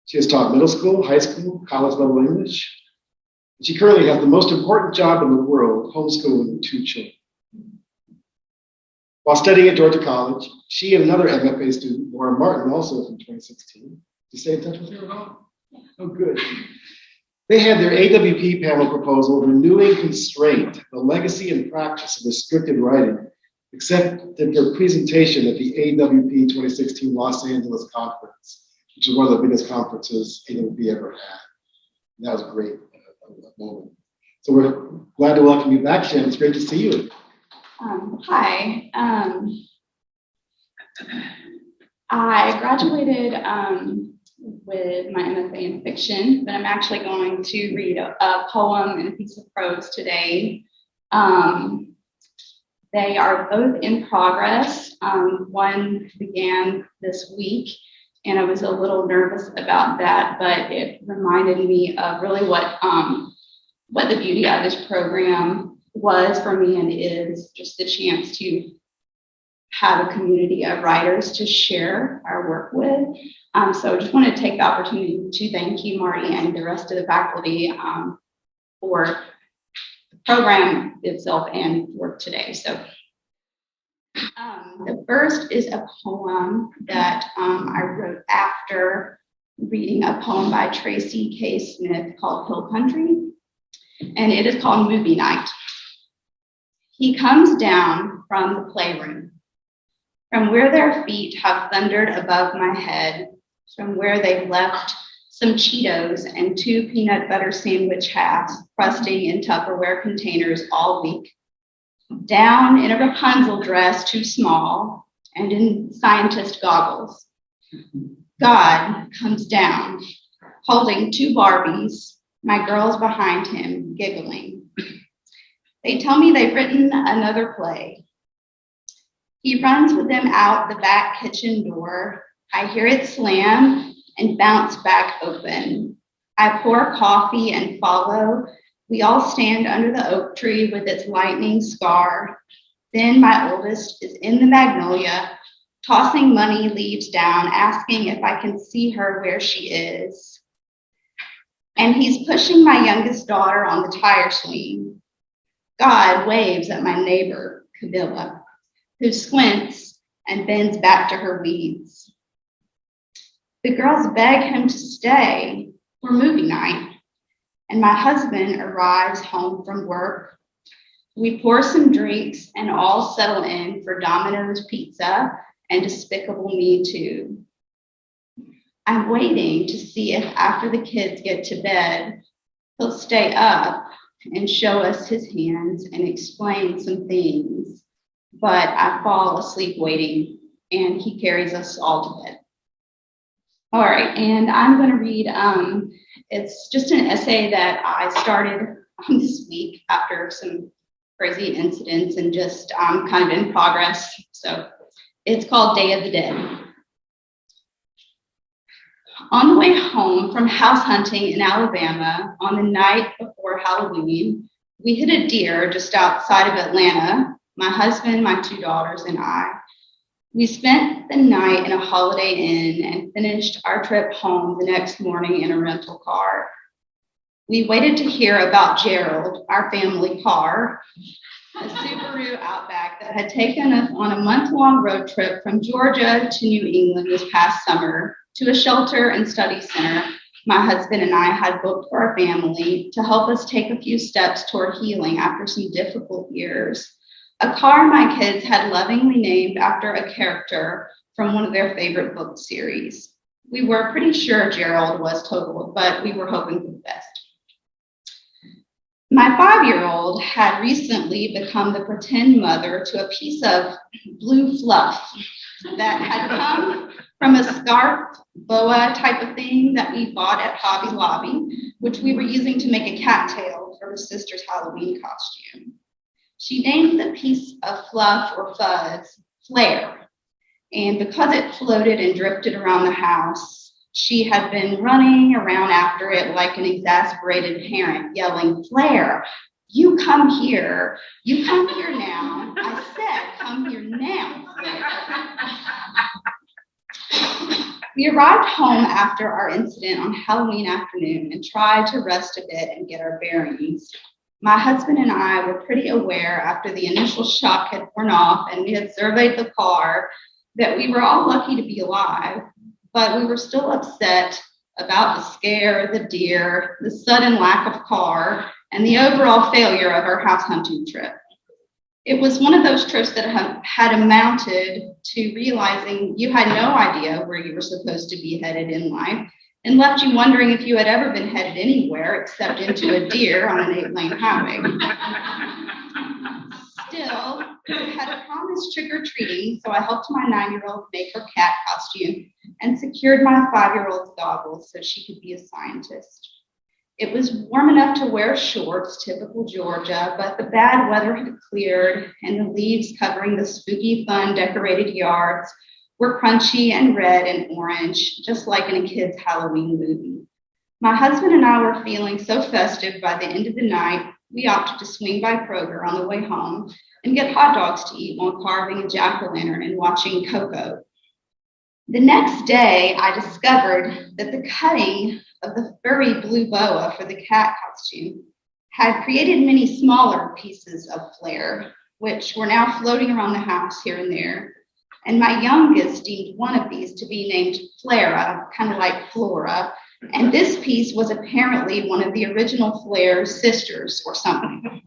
She has taught middle school, high school, college level English. She currently has the most important job in the world, homeschooling 2 children. While studying at Georgia College, she and another MFA student, Laura Martin, also from 2016, you stay in touch with her at all? Oh, good. They had their AWP panel proposal, Renewing Constraint, the Legacy and Practice of Restricted Writing, accepted their presentation at the AWP 2016 Los Angeles Conference, which is one of the biggest conferences AWP ever had. And that was a great moment. So we're glad to welcome you back, Shannon. It's great to see you. Hi. I graduated with my MFA in fiction, but I'm actually going to read a poem and a piece of prose today. They are both in progress. One began this week, and I was a little nervous about that, but it reminded me of really what the beauty of this program was for me, and is just the chance to have a community of writers to share our work with. So I just want to take the opportunity to thank you, Marty, and the rest of the faculty for the program itself and work today. So the first is a poem that I wrote after reading a poem by Tracy K. Smith called Hill Country, and it is called Movie Night. He comes down from the playroom, from where their feet have thundered above my head, from where they've left some Cheetos and 2 peanut butter sandwich halves crusting in Tupperware containers all week, down in a Rapunzel dress too small and in scientist goggles. God comes down, holding 2 Barbies, my girls behind him, giggling. They tell me they've written another play. He runs with them out the back kitchen door. I hear it slam and bounce back open. I pour coffee and follow. We all stand under the oak tree with its lightning scar. Then my oldest is in the magnolia, tossing money leaves down, asking if I can see her where she is. And he's pushing my youngest daughter on the tire swing. God waves at my neighbor, Camilla, who squints and bends back to her weeds. The girls beg him to stay for movie night, and my husband arrives home from work. We pour some drinks and all settle in for Domino's Pizza and Despicable Me Too. I'm waiting to see if after the kids get to bed, he'll stay up and show us his hands and explain some things. But I fall asleep waiting, and he carries us all to bed. All right, and I'm going to read, it's just an essay that I started this week after some crazy incidents and just kind of in progress. So it's called Day of the Dead. On the way home from house hunting in Alabama on the night before Halloween, we hit a deer just outside of Atlanta, my husband, my 2 daughters, and I. We spent the night in a Holiday Inn and finished our trip home the next morning in a rental car. We waited to hear about Gerald, our family car, a Subaru Outback that had taken us on a month-long road trip from Georgia to New England this past summer to a shelter and study center my husband and I had booked for our family to help us take a few steps toward healing after some difficult years. A car my kids had lovingly named after a character from one of their favorite book series. We were pretty sure Gerald was totaled, but we were hoping for the best. My 5-year-old had recently become the pretend mother to a piece of blue fluff that had come from a scarf, boa type of thing that we bought at Hobby Lobby, which we were using to make a cattail for her sister's Halloween costume. She named the piece of fluff or fuzz Flare, and because it floated and drifted around the house, she had been running around after it like an exasperated parent, yelling, "Flare, you come here. You come here now. I said, come here now, Flare." We arrived home after our incident on Halloween afternoon and tried to rest a bit and get our bearings. My husband and I were pretty aware after the initial shock had worn off and we had surveyed the car that we were all lucky to be alive, but we were still upset about the scare, the deer, the sudden lack of car, and the overall failure of our house hunting trip. It was one of those trips that had amounted to realizing you had no idea where you were supposed to be headed in life and left you wondering if you had ever been headed anywhere except into a deer on an 8-lane highway. Still, we had promised trick-or-treating, so I helped my 9-year-old make her cat costume and secured my 5-year-old's goggles so she could be a scientist. It was warm enough to wear shorts, typical Georgia, but the bad weather had cleared and the leaves covering the spooky, fun, decorated yards were crunchy and red and orange, just like in a kid's Halloween movie. My husband and I were feeling so festive by the end of the night, we opted to swing by Kroger on the way home and get hot dogs to eat while carving a jack-o'-lantern and watching Coco. The next day, I discovered that the cutting of the furry blue boa for the cat costume had created many smaller pieces of Flare, which were now floating around the house here and there. And my youngest deemed one of these to be named Flora, kind of like Flora. And this piece was apparently one of the original Flare's sisters or something.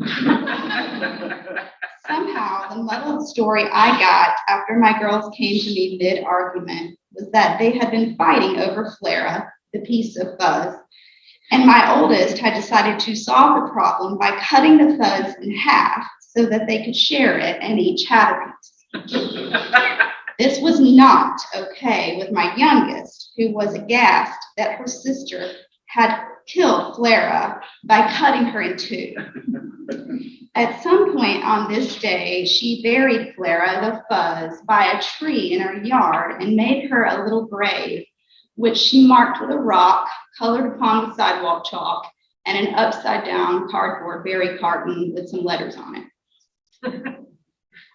Somehow, the muddled story I got after my girls came to me mid-argument was that they had been fighting over Flora, the piece of fuzz. And my oldest had decided to solve the problem by cutting the fuzz in half so that they could share it and each have a piece. This was not okay with my youngest, who was aghast that her sister had killed Flora by cutting her in two. At some point on this day, she buried Flora the fuzz by a tree in her yard and made her a little grave, which she marked with a rock colored upon the sidewalk chalk and an upside-down cardboard berry carton with some letters on it.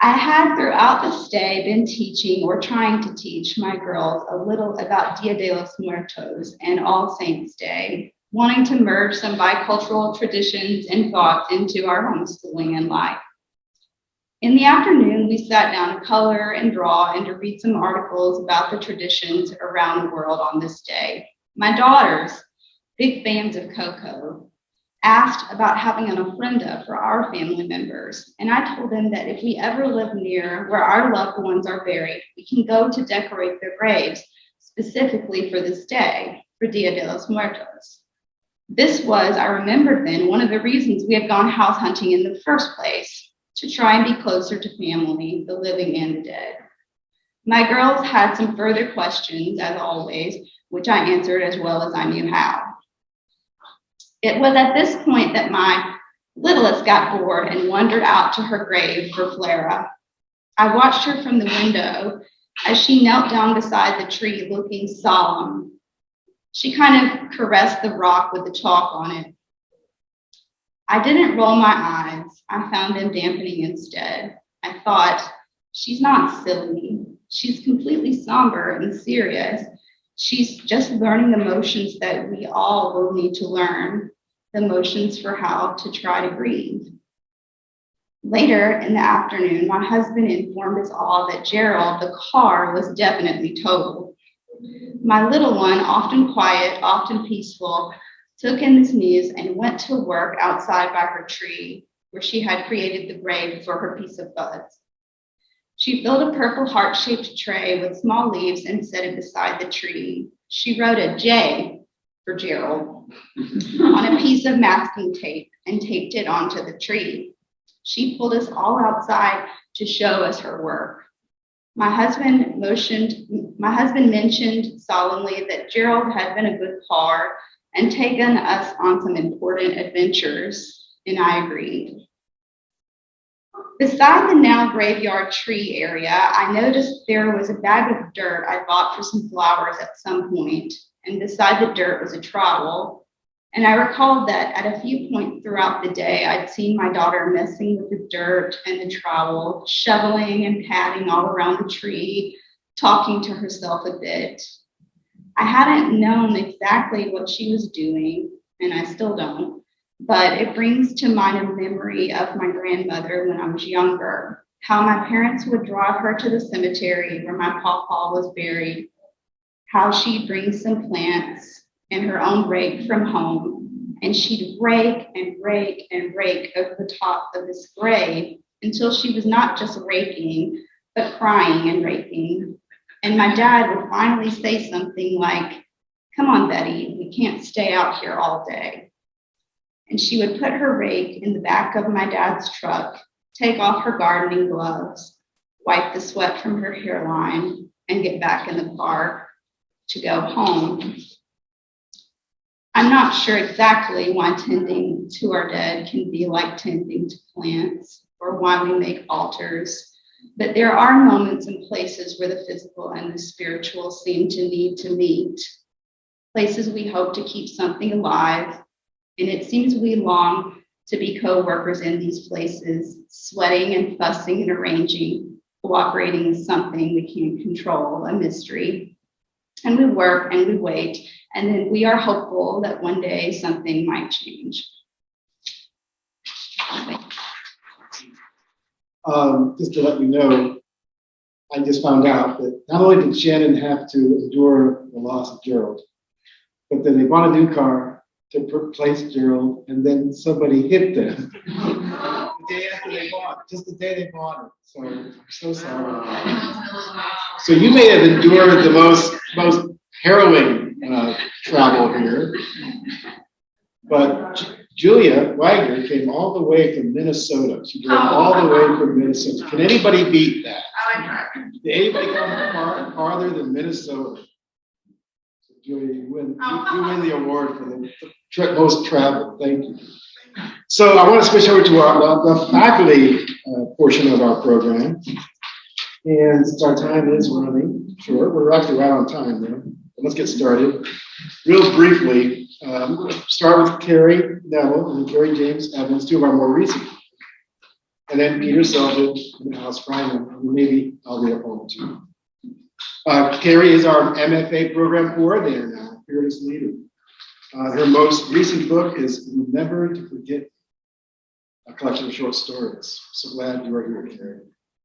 I had throughout this day been teaching or trying to teach my girls a little about Dia de los Muertos and All Saints Day, wanting to merge some bicultural traditions and thoughts into our homeschooling and life. In the afternoon, we sat down to color and draw and to read some articles about the traditions around the world on this day. My daughters, big fans of Coco, asked about having an ofrenda for our family members, and I told them that if we ever live near where our loved ones are buried, we can go to decorate their graves specifically for this day, for Dia de los Muertos. This was, I remembered then, one of the reasons we had gone house hunting in the first place, to try and be closer to family, the living and the dead. My girls had some further questions, as always, which I answered as well as I knew how. It was at this point that my littlest got bored and wandered out to her grave for Flora. I watched her from the window as she knelt down beside the tree looking solemn. She kind of caressed the rock with the chalk on it. I didn't roll my eyes. I found them dampening instead. I thought, she's not silly. She's completely somber and serious. She's just learning the motions that we all will need to learn, the motions for how to try to grieve. Later in the afternoon, my husband informed us all that Gerald, the car, was definitely totaled. My little one, often quiet, often peaceful, took in this news and went to work outside by her tree, where she had created the grave for her piece of fuzz. She filled a purple heart-shaped tray with small leaves and set it beside the tree. She wrote a J for Gerald on a piece of masking tape and taped it onto the tree. She pulled us all outside to show us her work. My husband mentioned solemnly that Gerald had been a good par and taken us on some important adventures, and I agreed. Beside the now graveyard tree area, I noticed there was a bag of dirt I bought for some flowers at some point, and beside the dirt was a trowel. And I recalled that at a few points throughout the day, I'd seen my daughter messing with the dirt and the trowel, shoveling and patting all around the tree, talking to herself a bit. I hadn't known exactly what she was doing, and I still don't, but it brings to mind a memory of my grandmother when I was younger, how my parents would drive her to the cemetery where my pawpaw was buried, how she'd bring some plants and her own rake from home, and she'd rake and rake and rake over the top of this grave until she was not just raking, but crying and raking. And my dad would finally say something like, "Come on, Betty, we can't stay out here all day." And she would put her rake in the back of my dad's truck, take off her gardening gloves, wipe the sweat from her hairline, and get back in the car to go home. I'm not sure exactly why tending to our dead can be like tending to plants, or why we make altars, but there are moments and places where the physical and the spiritual seem to need to meet, places we hope to keep something alive, and it seems we long to be co-workers in these places, sweating and fussing and arranging, cooperating with something we can't control, a mystery. And we work and we wait, and then we are hopeful that one day something might change. Just to let you know, I just found out that not only did Shannon have to endure the loss of Gerald, but then they bought a new car to replace Gerald, and then somebody hit them the day after they bought it, just the day they bought it. So I'm so sorry. So you may have endured the most harrowing travel here, but Julia Wagner came all the way from Minnesota. She drove all the way from Minnesota. Can anybody beat that? Did anybody come farther than Minnesota? So Julia, you win the award for the most travel. Thank you. So I want to switch over to the faculty portion of our program. And since our time is running short, we're actually right on time there. Let's get started. Real briefly, I'm going to start with Carrie Neville and Carrie James Evans, two of our more recent. And then Peter Selvin and Alice Fryman, and maybe I'll read a poem too. Carrie is our MFA program coordinator now, fearless leader. Her most recent book is Remember to Forget, a collection of short stories. So glad you are here, Carrie.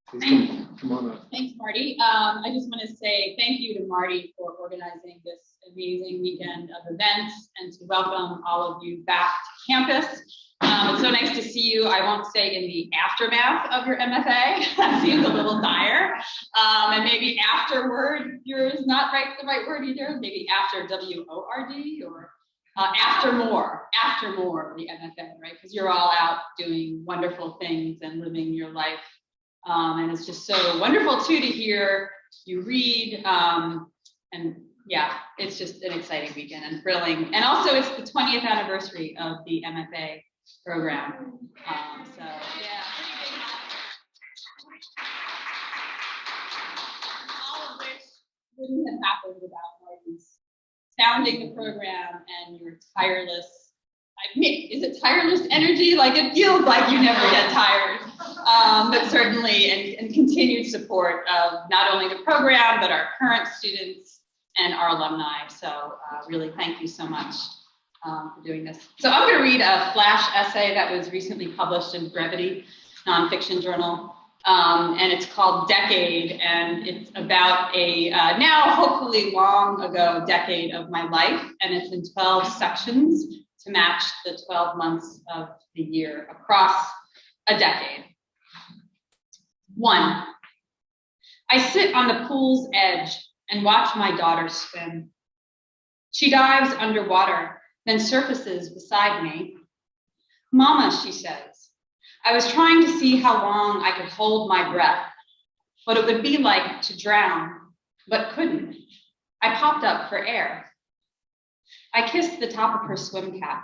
Please come on up. Thanks, Marty. I just want to say thank you to Marty for organizing this amazing weekend of events and to welcome all of you back to campus. It's so nice to see you. I won't say in the aftermath of your MFA. That seems a little dire. And maybe afterward, yours not the right word either. Maybe after WORD or after more the MFA, right? Because you're all out doing wonderful things and living your life. And it's just so wonderful too to hear you read. And yeah, it's just an exciting weekend and thrilling. And also it's the 20th anniversary of the MFA program. So yeah, all of which wouldn't have happened without Marty's founding the program and your tireless, is it tireless energy? Like it feels like you never get tired, but certainly and continued support of not only the program, but our current students and our alumni. So really thank you so much for doing this. So I'm gonna read a flash essay that was recently published in Brevity nonfiction journal. And it's called Decade, and it's about a now hopefully long ago decade of my life, and it's in 12 sections to match the 12 months of the year across a decade. 1, I sit on the pool's edge and watch my daughter swim. She dives underwater, then surfaces beside me. Mama, she says, I was trying to see how long I could hold my breath. what it would be like to drown, but couldn't. I popped up for air. I kissed the top of her swim cap.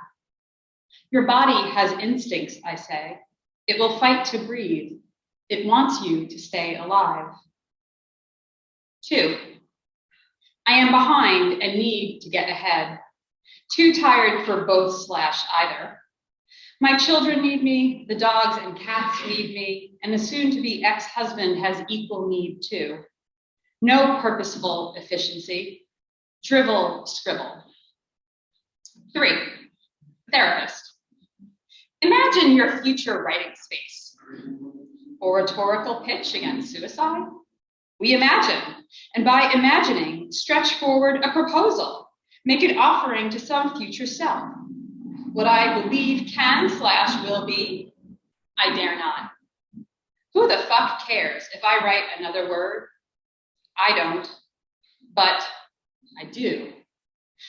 Your body has instincts, I say. It will fight to breathe. It wants you to stay alive. 2, I am behind and need to get ahead. Too tired for both/either. My children need me, the dogs and cats need me, and the soon-to-be ex-husband has equal need too. No purposeful efficiency, drivel, scribble. 3, therapist. Imagine your future writing space. Oratorical pitch against suicide? We imagine, and by imagining, stretch forward a proposal, make an offering to some future self. What I believe can/will be, I dare not. Who the fuck cares if I write another word? I don't, but I do.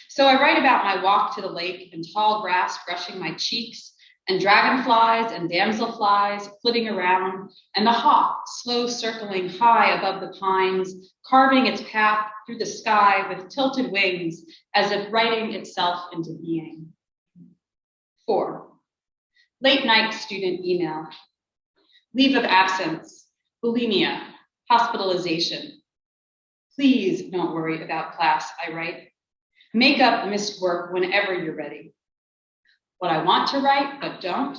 So I write about my walk to the lake and tall grass brushing my cheeks, and dragonflies and damselflies flitting around, and the hawk slow circling high above the pines, carving its path through the sky with tilted wings as if writing itself into being. 4, late night student email. Leave of absence, bulimia, hospitalization. Please don't worry about class, I write. Make up missed work whenever you're ready. What I want to write, but don't?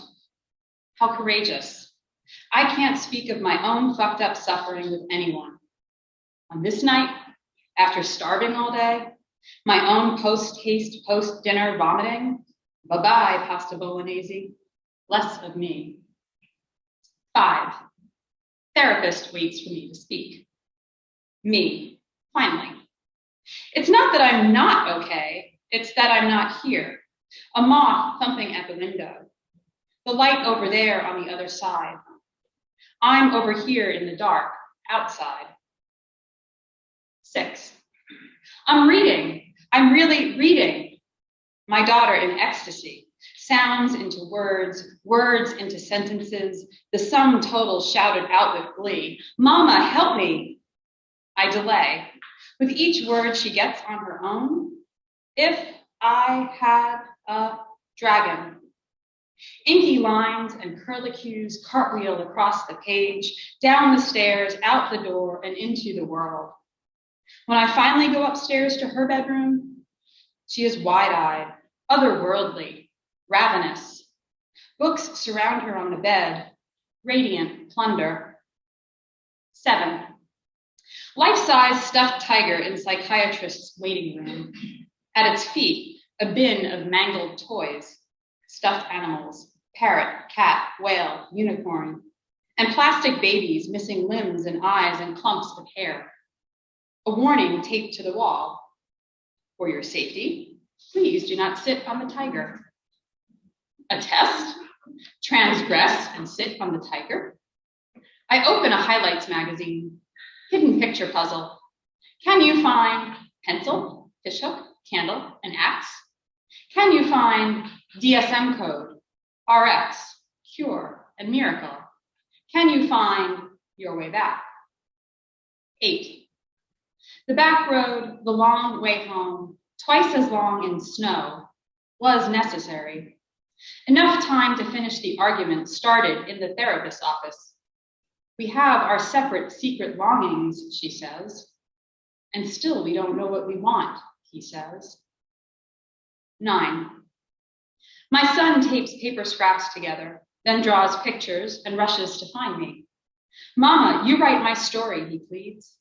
How courageous. I can't speak of my own fucked up suffering with anyone. On this night, after starving all day, my own post-haste, post-dinner vomiting, bye-bye, pasta bolognese, less of me. 5, therapist waits for me to speak. Me, finally. It's not that I'm not okay, it's that I'm not here. A moth thumping at the window. The light over there on the other side. I'm over here in the dark, outside. 6, I'm reading. I'm really reading. My daughter in ecstasy. Sounds into words, words into sentences, the sum total shouted out with glee. Mama, help me. I delay. With each word she gets on her own. If I had a dragon. Inky lines and curlicues cartwheel across the page, down the stairs, out the door, and into the world. When I finally go upstairs to her bedroom, she is wide-eyed, otherworldly, ravenous. Books surround her on the bed, radiant plunder. 7, life-size stuffed tiger in psychiatrist's waiting room. At its feet, a bin of mangled toys, stuffed animals, parrot, cat, whale, unicorn, and plastic babies missing limbs and eyes and clumps of hair. A warning taped to the wall. For your safety, please do not sit on the tiger. A test? Transgress and sit on the tiger? I open a highlights magazine. Hidden picture puzzle. Can you find pencil, fishhook, candle, and axe? Can you find DSM code, RX, cure, and miracle? Can you find your way back? 8, the back road, the long way home, twice as long in snow, was necessary. Enough time to finish the argument started in the therapist's office. We have our separate secret longings, she says. And still we don't know what we want, he says. 9, my son tapes paper scraps together, then draws pictures and rushes to find me. Mama, you write my story, he pleads.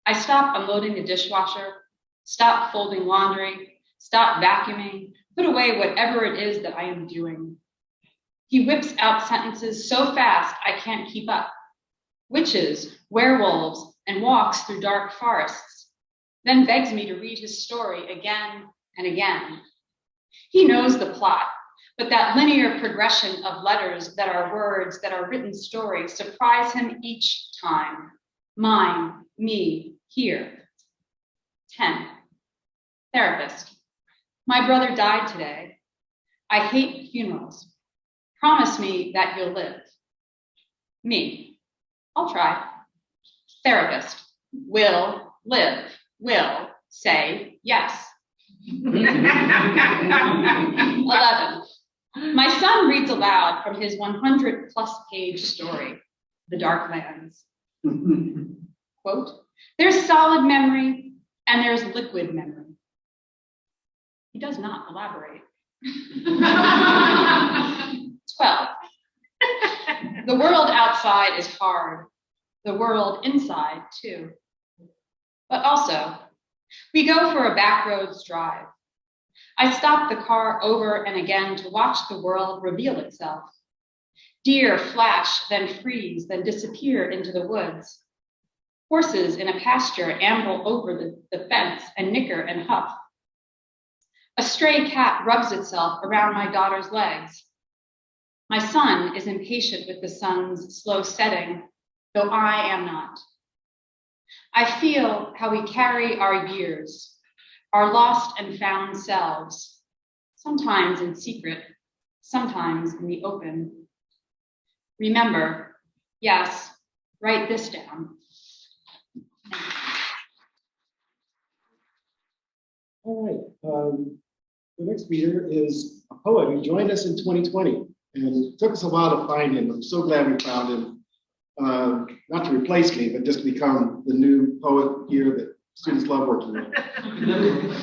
I stop unloading the dishwasher, stop folding laundry, stop vacuuming, put away whatever it is that I am doing. He whips out sentences so fast I can't keep up. Witches, werewolves, and walks through dark forests, then begs me to read his story again and again. He knows the plot, but that linear progression of letters that are words that are written stories surprise him each time. Mine, me, here. 10, therapist. My brother died today. I hate funerals. Promise me that you'll live. Me. I'll try. Therapist. Will live. Will say yes. 11. My son reads aloud from his 100+ page story, The Dark Lands. Quote, there's solid memory and there's liquid memory. He does not elaborate. 12. The world outside is hard. The world inside too. But also, we go for a backroads drive. I stop the car over and again to watch the world reveal itself. Deer flash, then freeze, then disappear into the woods. Horses in a pasture amble over the fence and nicker and huff. A stray cat rubs itself around my daughter's legs. My son is impatient with the sun's slow setting, though I am not. I feel how we carry our years, our lost and found selves, sometimes in secret, sometimes in the open. Remember, yes, write this down. All right. The next reader is a poet who joined us in 2020, and it took us a while to find him. I'm so glad we found him. Not to replace me, but just to become the new poet here that students love working with.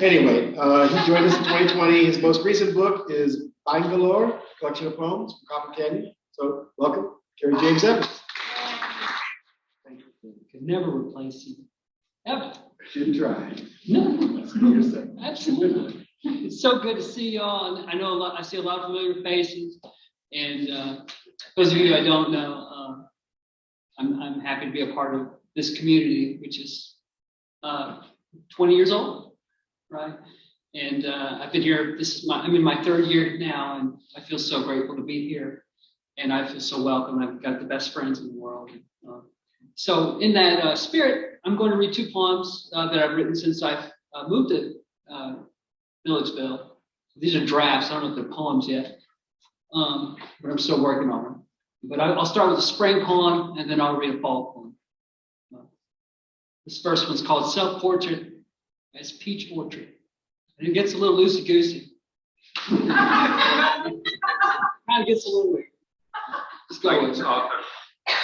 Anyway, he joined us in 2020. His most recent book is Bangalore, collection of poems from Copper Canyon. So welcome, Kerry James Evans. Thank you. Could never replace you. Ever. Should try. No, You're sick. absolutely. It's so good to see y'all. And I know a lot, I see a lot of familiar faces. And those of you I don't know, I'm happy to be a part of this community, which is 20 years old, right? And I've been here, I'm in my third year now, and I feel so grateful to be here. And I feel so welcome. I've got the best friends in the world. So in that spirit, I'm going to read 2 poems that I've written since I've moved to Milledgeville. These are drafts. I don't know if they're poems yet, but I'm still working on them. But I'll start with a spring poem, and then I'll read a fall poem. This first one's called Self-Portrait as Peach Orchard. And it gets a little loosey-goosey. Kind of gets a little weird. Just go with it.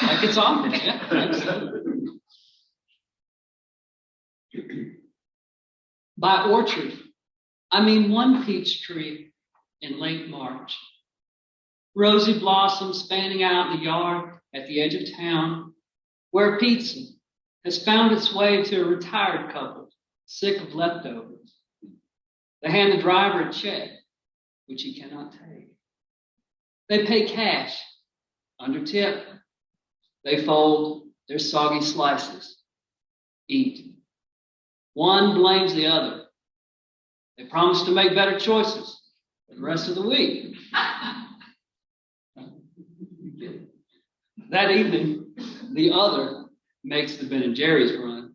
Like it's often, yeah. Absolutely. By orchard, I mean one peach tree in late March. Rosy blossoms spanning out in the yard at the edge of town, where pizza has found its way to a retired couple sick of leftovers. They hand the driver a check, which he cannot take. They pay cash, under tip. They fold their soggy slices, eat. One blames the other. They promise to make better choices for the rest of the week. That evening, the other makes the Ben & Jerry's run.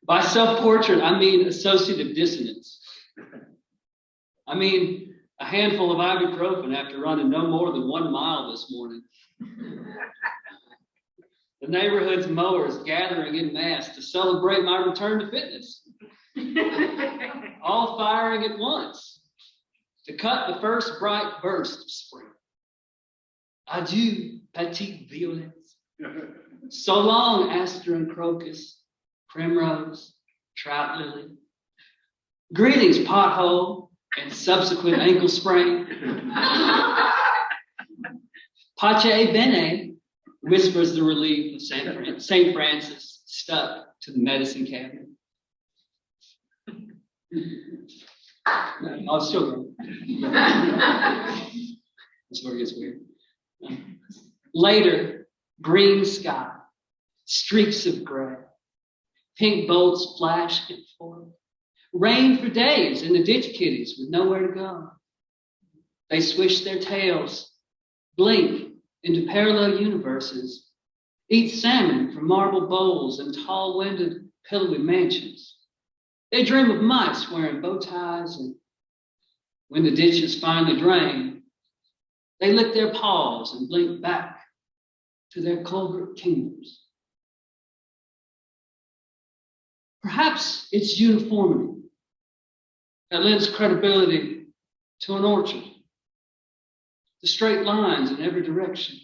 By self-portrait, I mean associative dissonance. I mean a handful of ibuprofen after running no more than 1 mile this morning. The neighborhood's mowers gathering in mass to celebrate my return to fitness. All firing at once to cut the first bright burst of spring. Adieu, petite violets. So long, aster and crocus, primrose, trout lily. Greetings, pothole and subsequent ankle sprain. Pace bene, whispers the relief of St. Francis, stuck to the medicine cabinet. I'll still go. That's where it gets weird. Later, green sky, streaks of gray, pink bolts flash and forth. Rain for days, and the ditch kitties with nowhere to go. They swish their tails, blink into parallel universes, eat salmon from marble bowls and tall-windowed, pillowy mansions. They dream of mice wearing bow ties, and when the ditches finally drain, they lick their paws and blink back to their covert kingdoms. Perhaps it's uniformity that lends credibility to an orchard, the straight lines in every direction.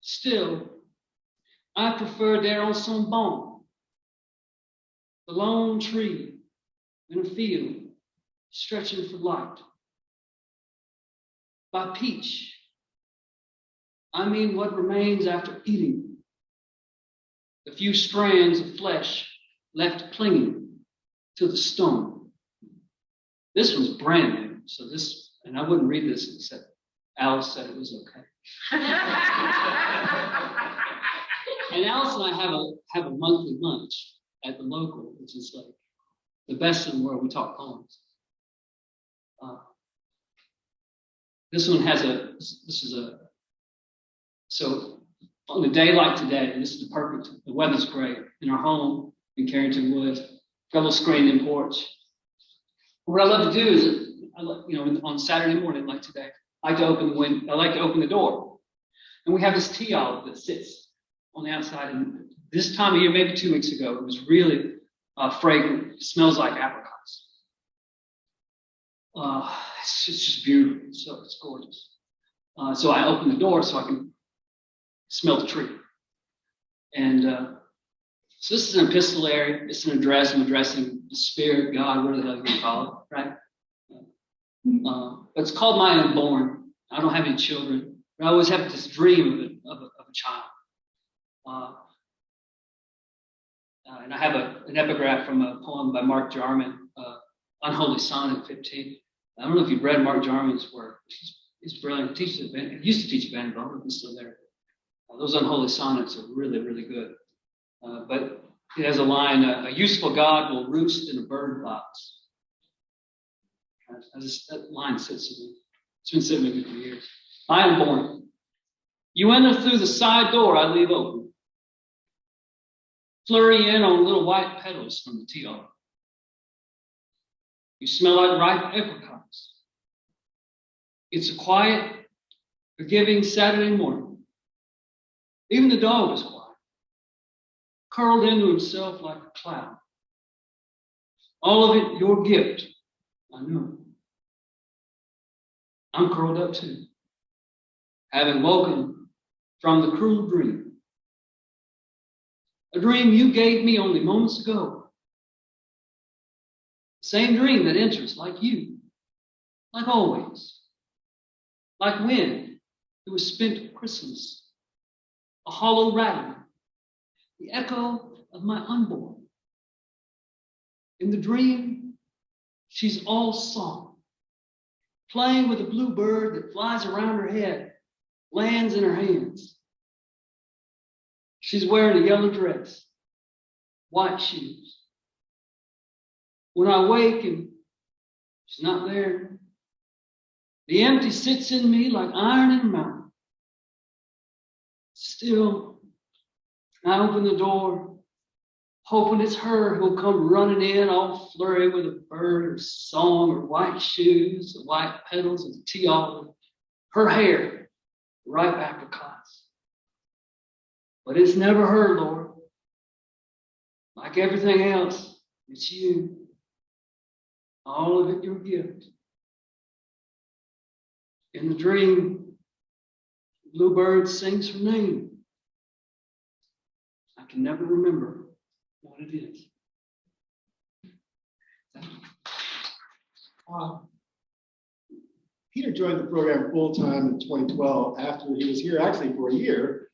Still, I prefer there on some bone, the lone tree in a field stretching for light. By peach, I mean what remains after eating, the few strands of flesh left clinging to the stone. This was brand new, so this, and I wouldn't read this except Alice said it was okay. And Alice and I have a monthly lunch at the local, which is like the best in the world. We talk poems. This one has so on a day like today, and this is the perfect, the weather's great. In our home in Carrington Woods, got a little screened in porch. What I love to do is, on Saturday morning like today, I like to open the window, I like to open the door. And we have this tea olive that sits on the outside. And this time of year, maybe 2 weeks ago, it was really fragrant. It smells like apricots. It's just beautiful. So it's gorgeous. So I open the door so I can smell the tree. And so this is an epistolary. It's an address. I'm addressing the Spirit, God, whatever the hell you can call it, right? But it's called My Unborn. I don't have any children, but I always have this dream of a child. And I have an epigraph from a poem by Mark Jarman, Unholy Sonnet 15. I don't know if you've read Mark Jarman's work. He's brilliant. He used to teach at Vanderbilt. He's still there. Those unholy sonnets are really, really good. But he has a line, a useful God will roost in a bird box. That line sits with me. It's been sitting with me for years. I am born. You enter through the side door I leave open. Flurry in on little white petals from the tea olive. You smell like ripe apricots. It's a quiet, forgiving Saturday morning. Even the dog is quiet, curled into himself like a cloud. All of it your gift, I know. I'm curled up too, having woken from the cruel dream. A dream you gave me only moments ago. Same dream that enters like you, like always, like when it was spent Christmas. A hollow rattle, the echo of my unborn. In the dream, she's all song, playing with a blue bird that flies around her head, lands in her hands. She's wearing a yellow dress, white shoes. When I wake and she's not there, the empty sits in me like iron in a mountain. Still, I open the door, hoping it's her who'll come running in, all flurry with a bird or song or white shoes, the white petals of the tea olive, her hair, ripe apricots. But it's never her, Lord. Like everything else, it's you. All of it your gift. In the dream, the bluebird sings her name. I can never remember what it is. Peter joined the program full-time in 2012 after he was here actually for a year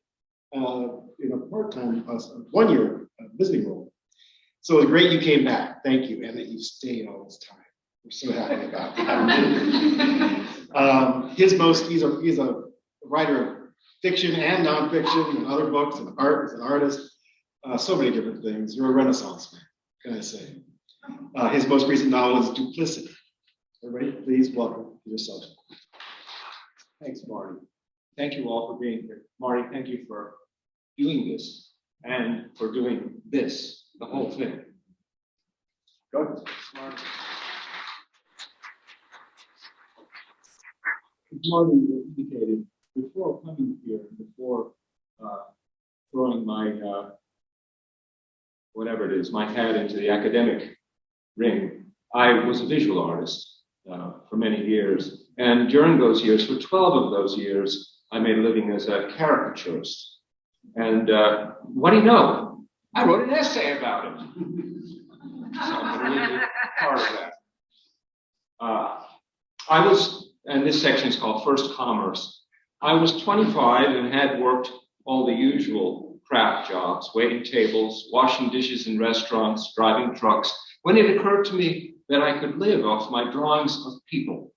in a part-time, 1 year visiting role. So it was great you came back. Thank you, and that you stayed all this time. We're so happy about that. He's a writer of fiction and nonfiction and other books and art as an artist, so many different things. You're a Renaissance man, can I say? His most recent novel is Duplicity. Everybody, please welcome yourself. Thanks, Marty. Thank you all for being here. Marty, thank you for doing this and for doing this, the whole thing. Go ahead. Marty. As Marty indicated, before coming here, before throwing my whatever it is, my head into the academic ring, I was a visual artist for many years. And during those years, for 12 of those years, I made a living as a caricaturist. And what do you know? I wrote an essay about it. So I'm going to read part of that. I was, and this section is called First Commerce. I was 25 and had worked all the usual craft jobs, waiting tables, washing dishes in restaurants, driving trucks, when it occurred to me that I could live off my drawings of people.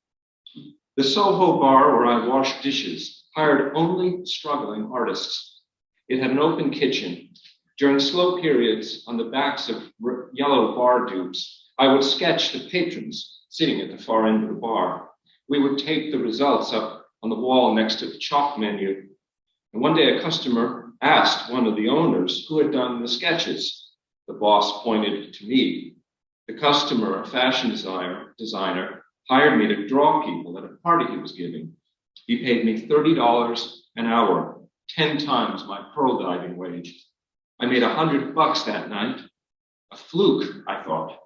The Soho bar where I washed dishes hired only struggling artists. It had an open kitchen. During slow periods on the backs of yellow bar dupes, I would sketch the patrons sitting at the far end of the bar. We would tape the results up on the wall next to the chalk menu. And one day a customer asked one of the owners who had done the sketches. The boss pointed to me. The customer, a fashion designer, hired me to draw people at a party he was giving. He paid me $30 an hour, 10 times my pearl diving wage. I made $100 that night. A fluke, I thought.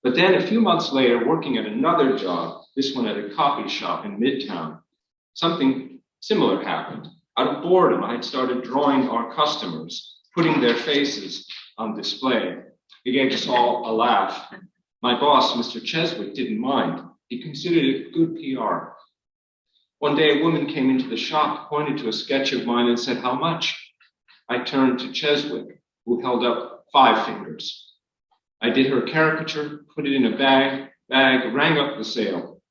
But then a few months later, working at another job, this one at a coffee shop in Midtown, something similar happened. Out of boredom, I had started drawing our customers, putting their faces on display. It gave us all a laugh. My boss, Mr. Cheswick, didn't mind. He considered it good PR. One day, a woman came into the shop, pointed to a sketch of mine and said, "How much?" I turned to Cheswick, who held up 5 fingers. I did her caricature, put it in a bag, rang up the sale.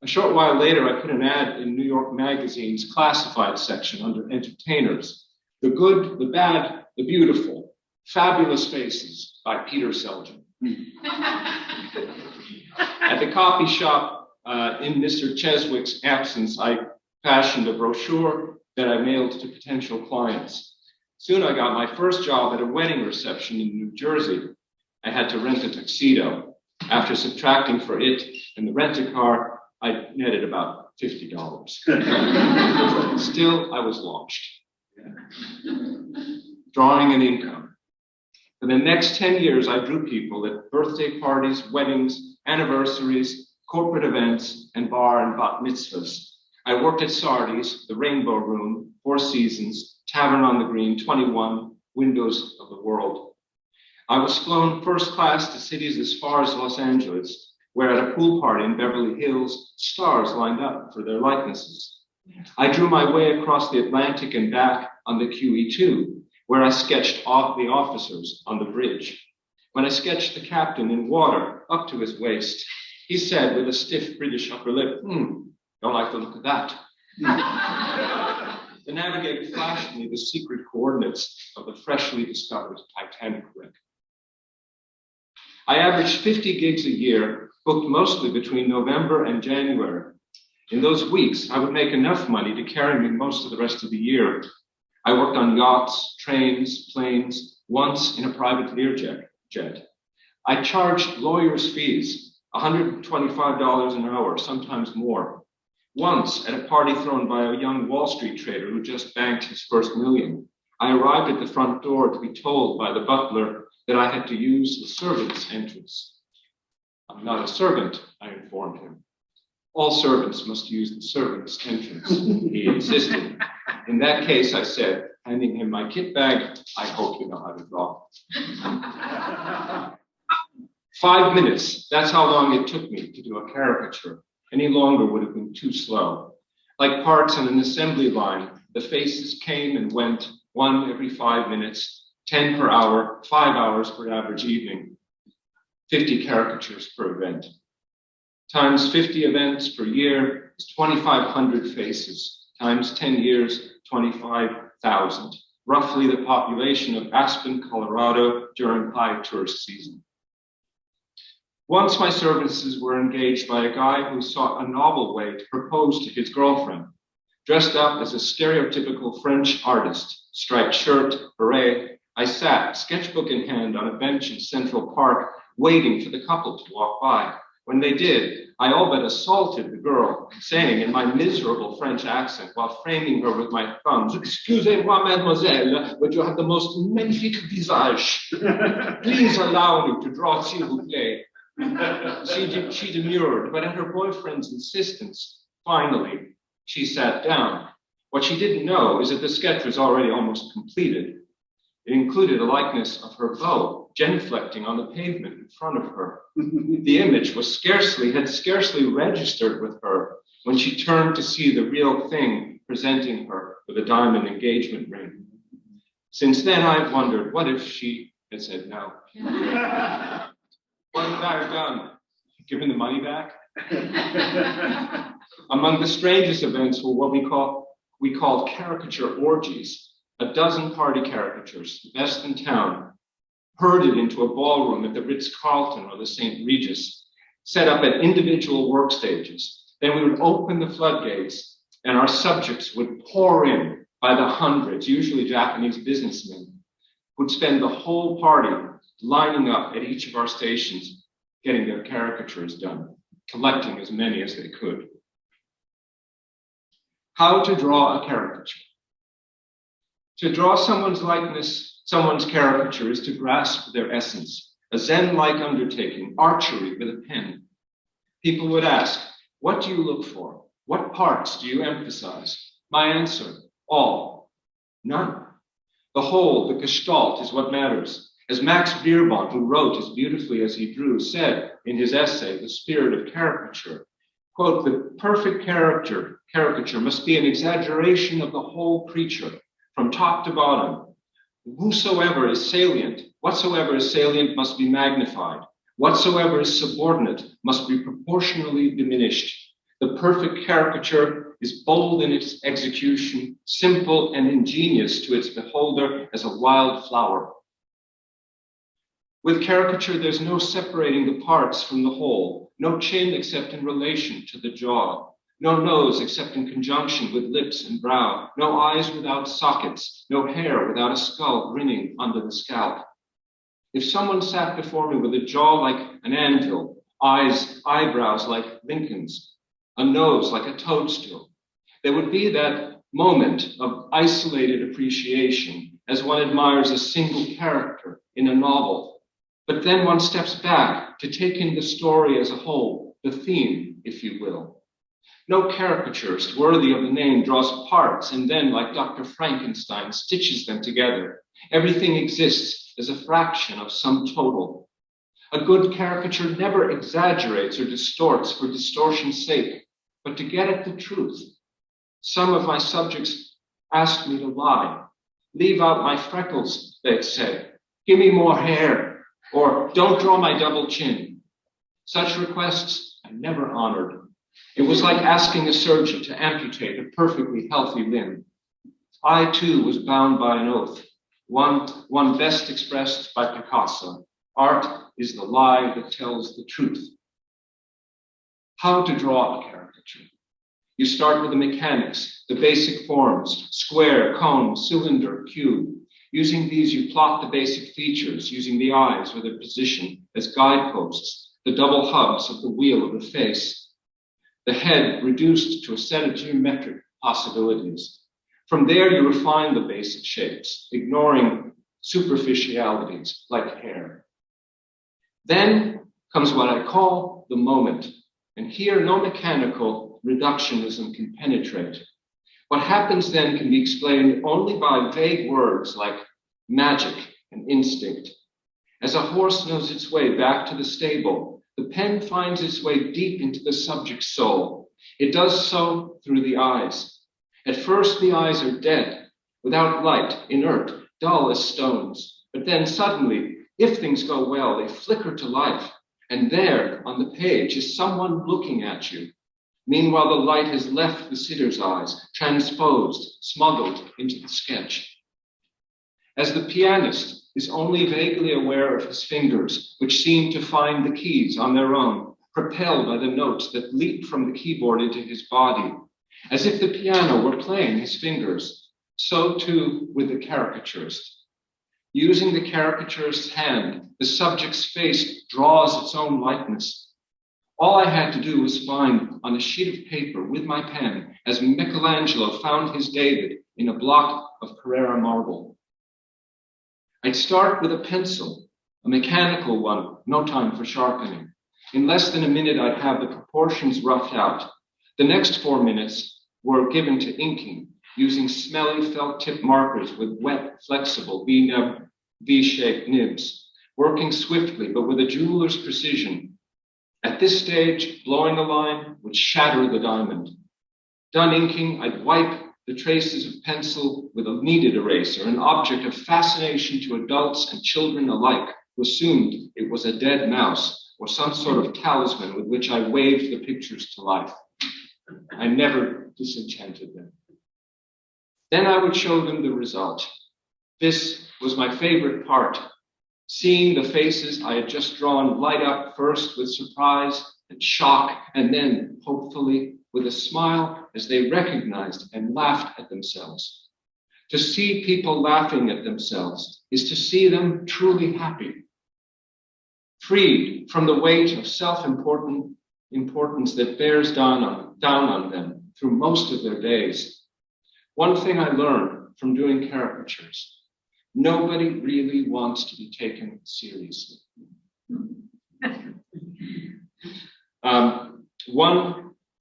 A short while later, I put an ad in New York Magazine's classified section under entertainers. The good, the bad, the beautiful. Fabulous Faces by Peter Selgin. At the coffee shop, in Mr. Cheswick's absence, I fashioned a brochure that I mailed to potential clients. Soon I got my first job at a wedding reception in New Jersey. I had to rent a tuxedo. After subtracting for it and the rent-a-car, I netted about $50. Still, I was launched. Drawing an income. For the next 10 years, I drew people at birthday parties, weddings, anniversaries, corporate events, and bar and bat mitzvahs. I worked at Sardi's, the Rainbow Room, Four Seasons, Tavern on the Green, 21, Windows of the World. I was flown first class to cities as far as Los Angeles, where at a pool party in Beverly Hills, stars lined up for their likenesses. I drew my way across the Atlantic and back on the QE2, where I sketched off the officers on the bridge. When I sketched the captain in water up to his waist, he said with a stiff British upper lip, "Don't like the look of that." The navigator flashed me the secret coordinates of the freshly discovered Titanic wreck. I averaged 50 gigs a year, booked mostly between November and January. In those weeks, I would make enough money to carry me most of the rest of the year. I worked on yachts, trains, planes, once in a private Learjet. I charged lawyers' fees, $125 an hour, sometimes more. Once, at a party thrown by a young Wall Street trader who just banked his first million, I arrived at the front door to be told by the butler that I had to use the servants' entrance. "I'm not a servant," I informed him. "All servants must use the servants' entrance," he insisted. "In that case," I said, handing him my kit bag, "I hope you know how to draw." 5 minutes, that's how long it took me to do a caricature. Any longer would have been too slow. Like parts on an assembly line, the faces came and went, 1 every 5 minutes, 10 per hour, 5 hours per average evening, 50 caricatures per event. Times 50 events per year is 2,500 faces. Times 10 years, 25,000. Roughly the population of Aspen, Colorado during high tourist season. Once my services were engaged by a guy who sought a novel way to propose to his girlfriend. Dressed up as a stereotypical French artist, striped shirt, beret, I sat, sketchbook in hand, on a bench in Central Park, waiting for the couple to walk by. When they did, I all but assaulted the girl, saying in my miserable French accent while framing her with my thumbs, "Excusez-moi, mademoiselle, but you have the most magnifique visage. Please allow me to draw, s'il vous plaît." She demurred, but at her boyfriend's insistence, finally, she sat down. What she didn't know is that the sketch was already almost completed. It included a likeness of her beau, genuflecting on the pavement in front of her. The image had scarcely registered with her when she turned to see the real thing presenting her with a diamond engagement ring. Since then, I've wondered, what if she had said no? What would I have done? Given the money back? Among the strangest events were what we called caricature orgies. A dozen party caricatures, the best in town, herded into a ballroom at the Ritz-Carlton or the St. Regis, set up at individual work stages. Then we would open the floodgates and our subjects would pour in by the hundreds, usually Japanese businessmen, would spend the whole party lining up at each of our stations, getting their caricatures done, collecting as many as they could. How to draw a caricature. To draw someone's likeness, someone's caricature, is to grasp their essence, a Zen-like undertaking, archery with a pen. People would ask, what do you look for? What parts do you emphasize? My answer, all. None. The whole, the gestalt, is what matters. As Max Beerbohm, who wrote as beautifully as he drew, said in his essay, The Spirit of Caricature, quote, the perfect caricature must be an exaggeration of the whole creature, from top to bottom. Whatsoever is salient must be magnified. Whatsoever is subordinate must be proportionally diminished. The perfect caricature is bold in its execution, simple and ingenious to its beholder as a wild flower. With caricature, there's no separating the parts from the whole, no chin except in relation to the jaw, no nose except in conjunction with lips and brow, no eyes without sockets, no hair without a skull grinning under the scalp. If someone sat before me with a jaw like an anvil, eyebrows like Lincoln's, a nose like a toadstool, there would be that moment of isolated appreciation as one admires a single character in a novel. But then one steps back to take in the story as a whole, the theme, if you will. No caricaturist worthy of the name draws parts and then, like Dr. Frankenstein, stitches them together. Everything exists as a fraction of some total. A good caricature never exaggerates or distorts for distortion's sake, but to get at the truth. Some of my subjects asked me to lie. Leave out my freckles, they'd say. Give me more hair, or don't draw my double chin. Such requests I never honored. It was like asking a surgeon to amputate a perfectly healthy limb. I, too, was bound by an oath, one best expressed by Picasso. Art is the lie that tells the truth. How to draw a caricature. You start with the mechanics, the basic forms, square, cone, cylinder, cube. Using these, you plot the basic features, using the eyes or their position as guideposts, the double hubs of the wheel of the face. The head reduced to a set of geometric possibilities. From there, you refine the basic shapes, ignoring superficialities like hair. Then comes what I call the moment. And here, no mechanical reductionism can penetrate. What happens then can be explained only by vague words like magic and instinct. As a horse knows its way back to the stable, the pen finds its way deep into the subject's soul. It does so through the eyes. At first, the eyes are dead, without light, inert, dull as stones. But then suddenly, if things go well, they flicker to life. And there, on the page, is someone looking at you. Meanwhile, the light has left the sitter's eyes, transposed, smuggled into the sketch. As the pianist is only vaguely aware of his fingers, which seem to find the keys on their own, propelled by the notes that leap from the keyboard into his body, as if the piano were playing his fingers, so too with the caricaturist. Using the caricaturist's hand, the subject's face draws its own likeness. All I had to do was find on a sheet of paper with my pen, as Michelangelo found his David in a block of Carrara marble. I'd start with a pencil, a mechanical one, no time for sharpening. In less than a minute, I'd have the proportions roughed out. The next 4 minutes were given to inking, using smelly felt-tip markers with wet, flexible V-shaped nibs, working swiftly but with a jeweler's precision. At this stage, blowing a line would shatter the diamond. Done inking, I'd wipe the traces of pencil with a kneaded eraser, an object of fascination to adults and children alike, who assumed it was a dead mouse or some sort of talisman with which I waved the pictures to life. I never disenchanted them. Then I would show them the result. This was my favorite part. Seeing the faces I had just drawn light up first with surprise and shock, and then, hopefully, with a smile as they recognized and laughed at themselves. To see people laughing at themselves is to see them truly happy, freed from the weight of self-importance that bears down on them through most of their days. One thing I learned from doing caricatures: nobody really wants to be taken seriously.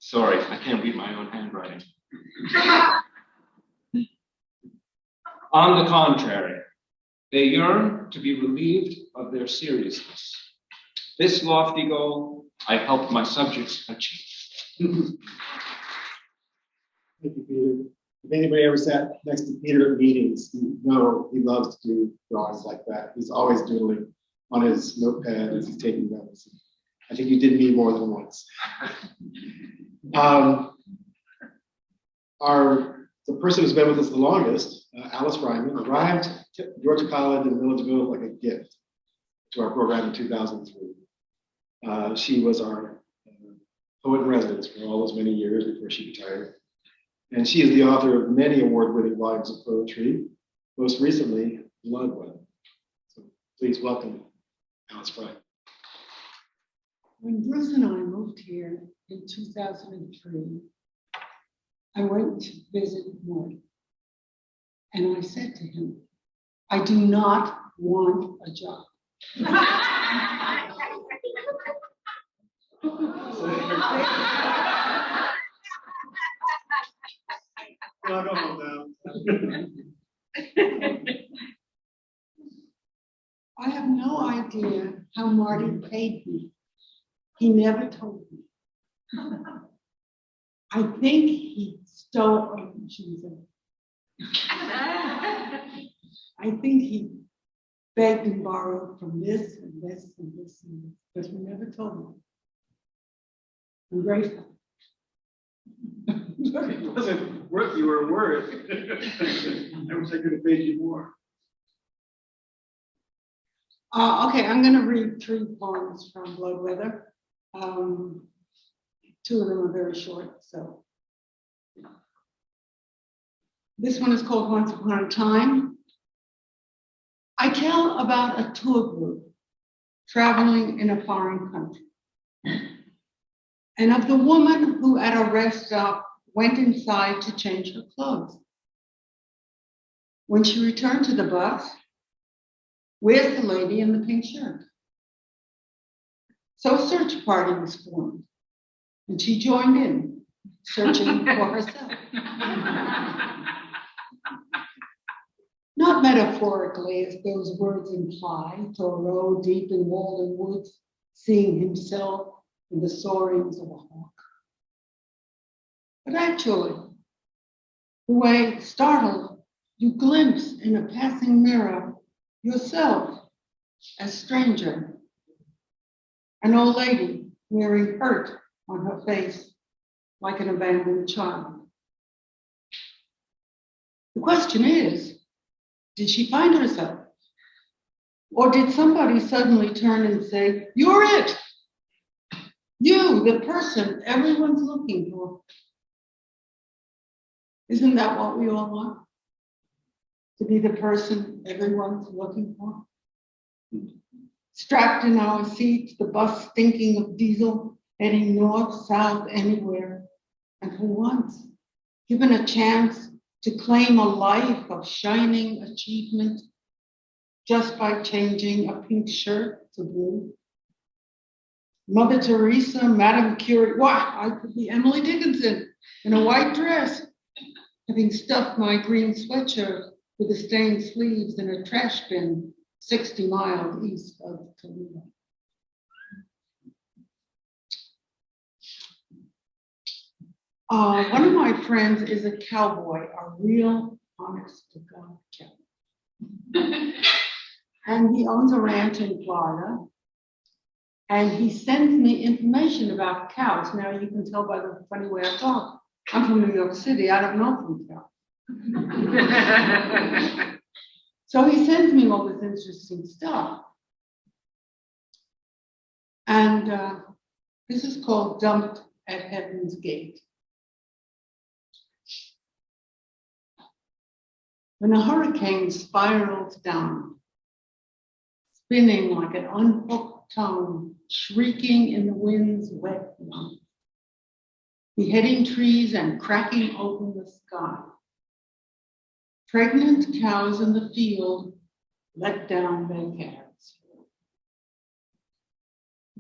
Sorry, I can't read my own handwriting. On the contrary, they yearn to be relieved of their seriousness. This lofty goal, I help my subjects achieve. Thank you, Peter. If anybody ever sat next to Peter at meetings, you know he loves to do drawings like that. He's always doodling on his notepad as he's taking notes. I think you did me more than once. The person who's been with us the longest, Alice Ryman, arrived at Georgia College in Milledgeville like a gift to our program in 2003. She was our poet in residence for all those many years before she retired. And she is the author of many award-winning volumes of poetry, most recently, Blood Weather. So please welcome Alice Fry. When Bruce and I moved here in 2003, I went to visit Marty. And I said to him, I do not want a job. I'll go home now. I have no idea how Marty paid me. He never told me. I think he stole, I think he begged and borrowed from this and this and this and this, but he never told me. I'm grateful. It wasn't worth you were worth. I wish I could have paid you more. Okay, I'm going to read 3 poems from Blood Weather. 2 of them are very short, so. This one is called Once Upon a Time. I tell about a tour group traveling in a foreign country, and of the woman who at a rest stop went inside to change her clothes. When she returned to the bus, where's the lady in the pink shirt? So a search party was formed, and she joined in, searching for herself. Not metaphorically, as those words imply, Thoreau deep in Walden Woods, seeing himself in the soarings of a hawk. But actually, the way, startled, you glimpse in a passing mirror yourself as stranger. An old lady wearing hurt on her face like an abandoned child. The question is, did she find herself? Or did somebody suddenly turn and say, you're it? You, the person everyone's looking for. Isn't that what we all want? To be the person everyone's looking for? Strapped in our seats, the bus stinking of diesel, heading north, south, anywhere, and for once, given a chance to claim a life of shining achievement just by changing a pink shirt to blue. Mother Teresa, Madame Curie, why, I could be Emily Dickinson in a white dress, having stuffed my green sweatshirt with the stained sleeves in a trash bin 60 miles east of Toledo. One of my friends is a cowboy, a real honest to God cowboy. And he owns a ranch in Florida. And he sends me information about cows. Now you can tell by the funny way I talk. I'm from New York City, I don't know from cows. So he sends me all this interesting stuff. And this is called Dumped at Heaven's Gate. When a hurricane spirals down, spinning like an unhooked tongue, shrieking in the wind's wet lungs, beheading trees and cracking open the sky. Pregnant cows in the field let down their calves.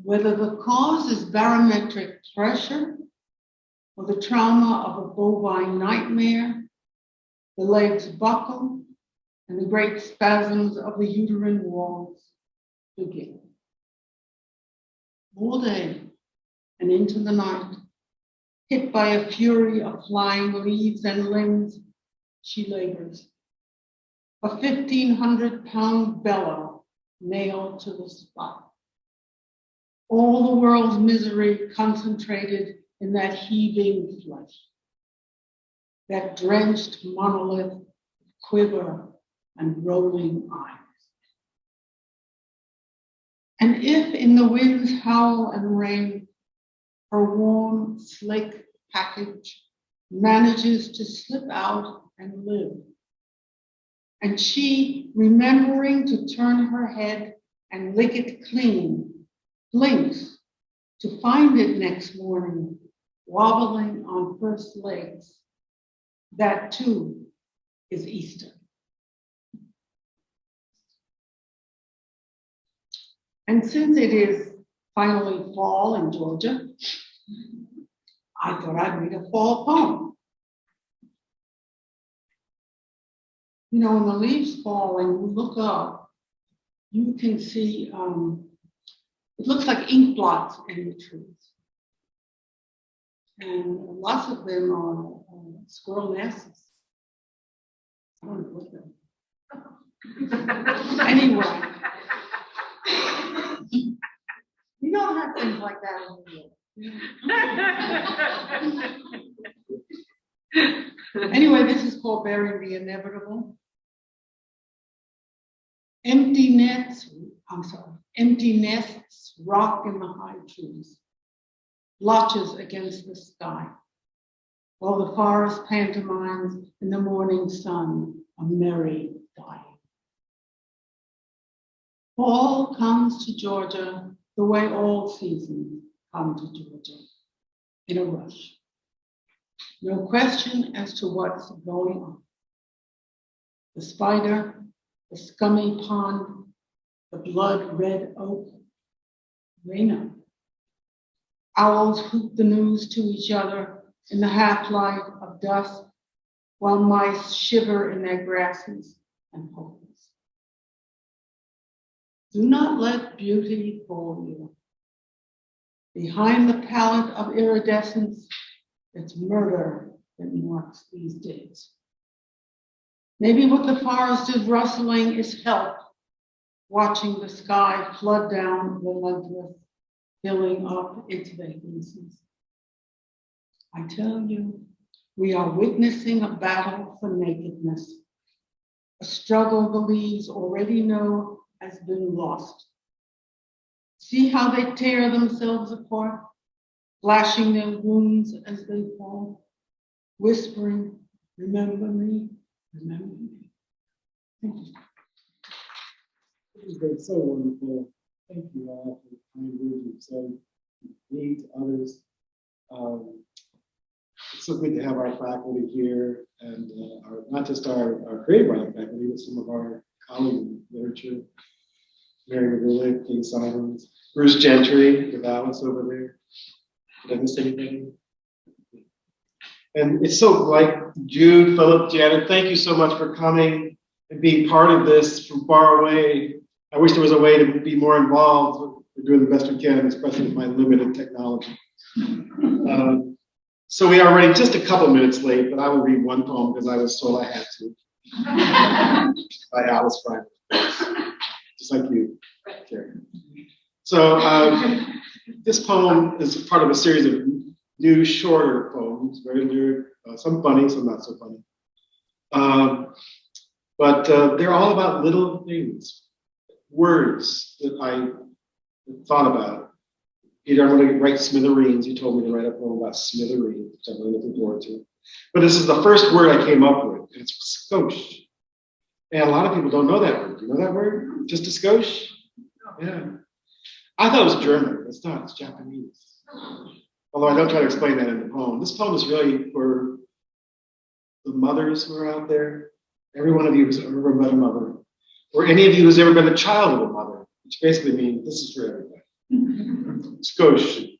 Whether the cause is barometric pressure or the trauma of a bovine nightmare, the legs buckle and the great spasms of the uterine walls begin. All day and into the night, hit by a fury of flying leaves and limbs, she labors. A 1,500-pound bellow nailed to the spot. All the world's misery concentrated in that heaving flesh. That drenched monolith, quiver, and rolling eyes. And if in the wind's howl and rain, her warm, slick package manages to slip out and live, and she, remembering to turn her head and lick it clean, blinks to find it next morning, wobbling on first legs, that too is Easter. And since it is finally fall in Georgia, I thought I'd read a fall poem. You know, when the leaves fall and you look up, you can see, it looks like ink blots in the trees. And lots of them are squirrel nests. I don't know what them. Anyway, you don't have things like that over here. Anyway, this is called Burying the Inevitable. Empty nests rock in the high trees, blotches against the sky, while the forest pantomimes in the morning sun a merry dying. Fall comes to Georgia the way all seasons come to Georgia, in a rush. No question as to what's going on. The spider, the scummy pond, the blood red oak, they know. Owls hoot the news to each other in the half-light of dusk, while mice shiver in their grasses and holes. Do not let beauty fool you. Behind the palette of iridescence, it's murder that marks these days. Maybe what the forest is rustling is help, watching the sky flood down relentless, filling up its vacancies. I tell you, we are witnessing a battle for nakedness, a struggle the leaves already know has been lost. See how they tear themselves apart, flashing their wounds as they fall, whispering, remember me, remember me. Thank you. This has been so wonderful. Thank you all for the kind words you've said. meet others. It's so good to have our faculty here and not just our creative writing faculty, but some of our colleagues in literature. Mary Willick, King Simons, Bruce Gentry, with Alice over there. Did I miss anything? And it's so like Jude, Philip, Janet, thank you so much for coming and being part of this from far away. I wish there was a way to be more involved. We're doing the best we can, especially with my limited technology. So we are running just a couple minutes late, but I will read one poem because I was told I had to. By Alice Bryant. Just like you, Karen. So this poem is part of a series of new, shorter poems, very lyric, some funny, some not so funny. But they're all about little things, words that I thought about. Peter, I'm going to write smithereens. You told me to write a poem about smithereens, which I'm really looking forward to. But this is the first word I came up with, and it's skosh. And a lot of people don't know that word. Do you know that word? Just a skosh? Yeah. I thought it was German, but it's not. It's Japanese. Although I don't try to explain that in the poem. This poem is really for the mothers who are out there. Every one of you who's ever met a mother, or any of you who's ever been a child of a mother, which basically means this is for everybody. Skosh.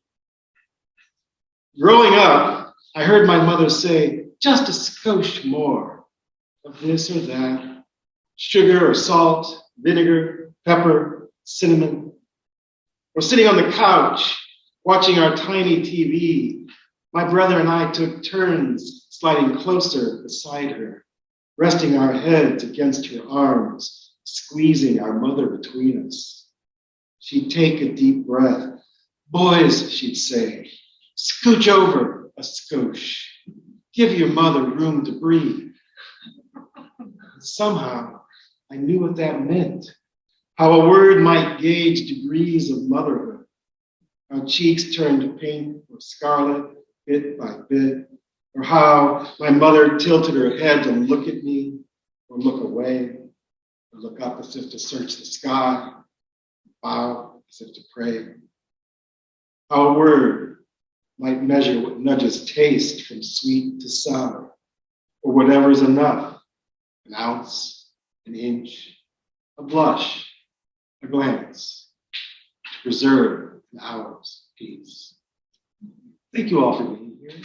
Growing up, I heard my mother say, just a skosh more of this or that. Sugar or salt, vinegar, pepper, cinnamon. Or sitting on the couch, watching our tiny TV, my brother and I took turns sliding closer beside her, resting our heads against her arms, squeezing our mother between us. She'd take a deep breath. Boys, she'd say, scooch over a skosh. Give your mother room to breathe. Somehow, I knew what that meant. How a word might gauge degrees of motherhood. How cheeks turned pink or scarlet bit by bit. Or how my mother tilted her head to look at me or look away. Or look up as if to search the sky. Bow as if to pray. How a word might measure what nudges taste from sweet to sour. Or whatever's enough. An ounce, an inch, a blush, a glance, to preserve an hour's peace. Thank you all for being here.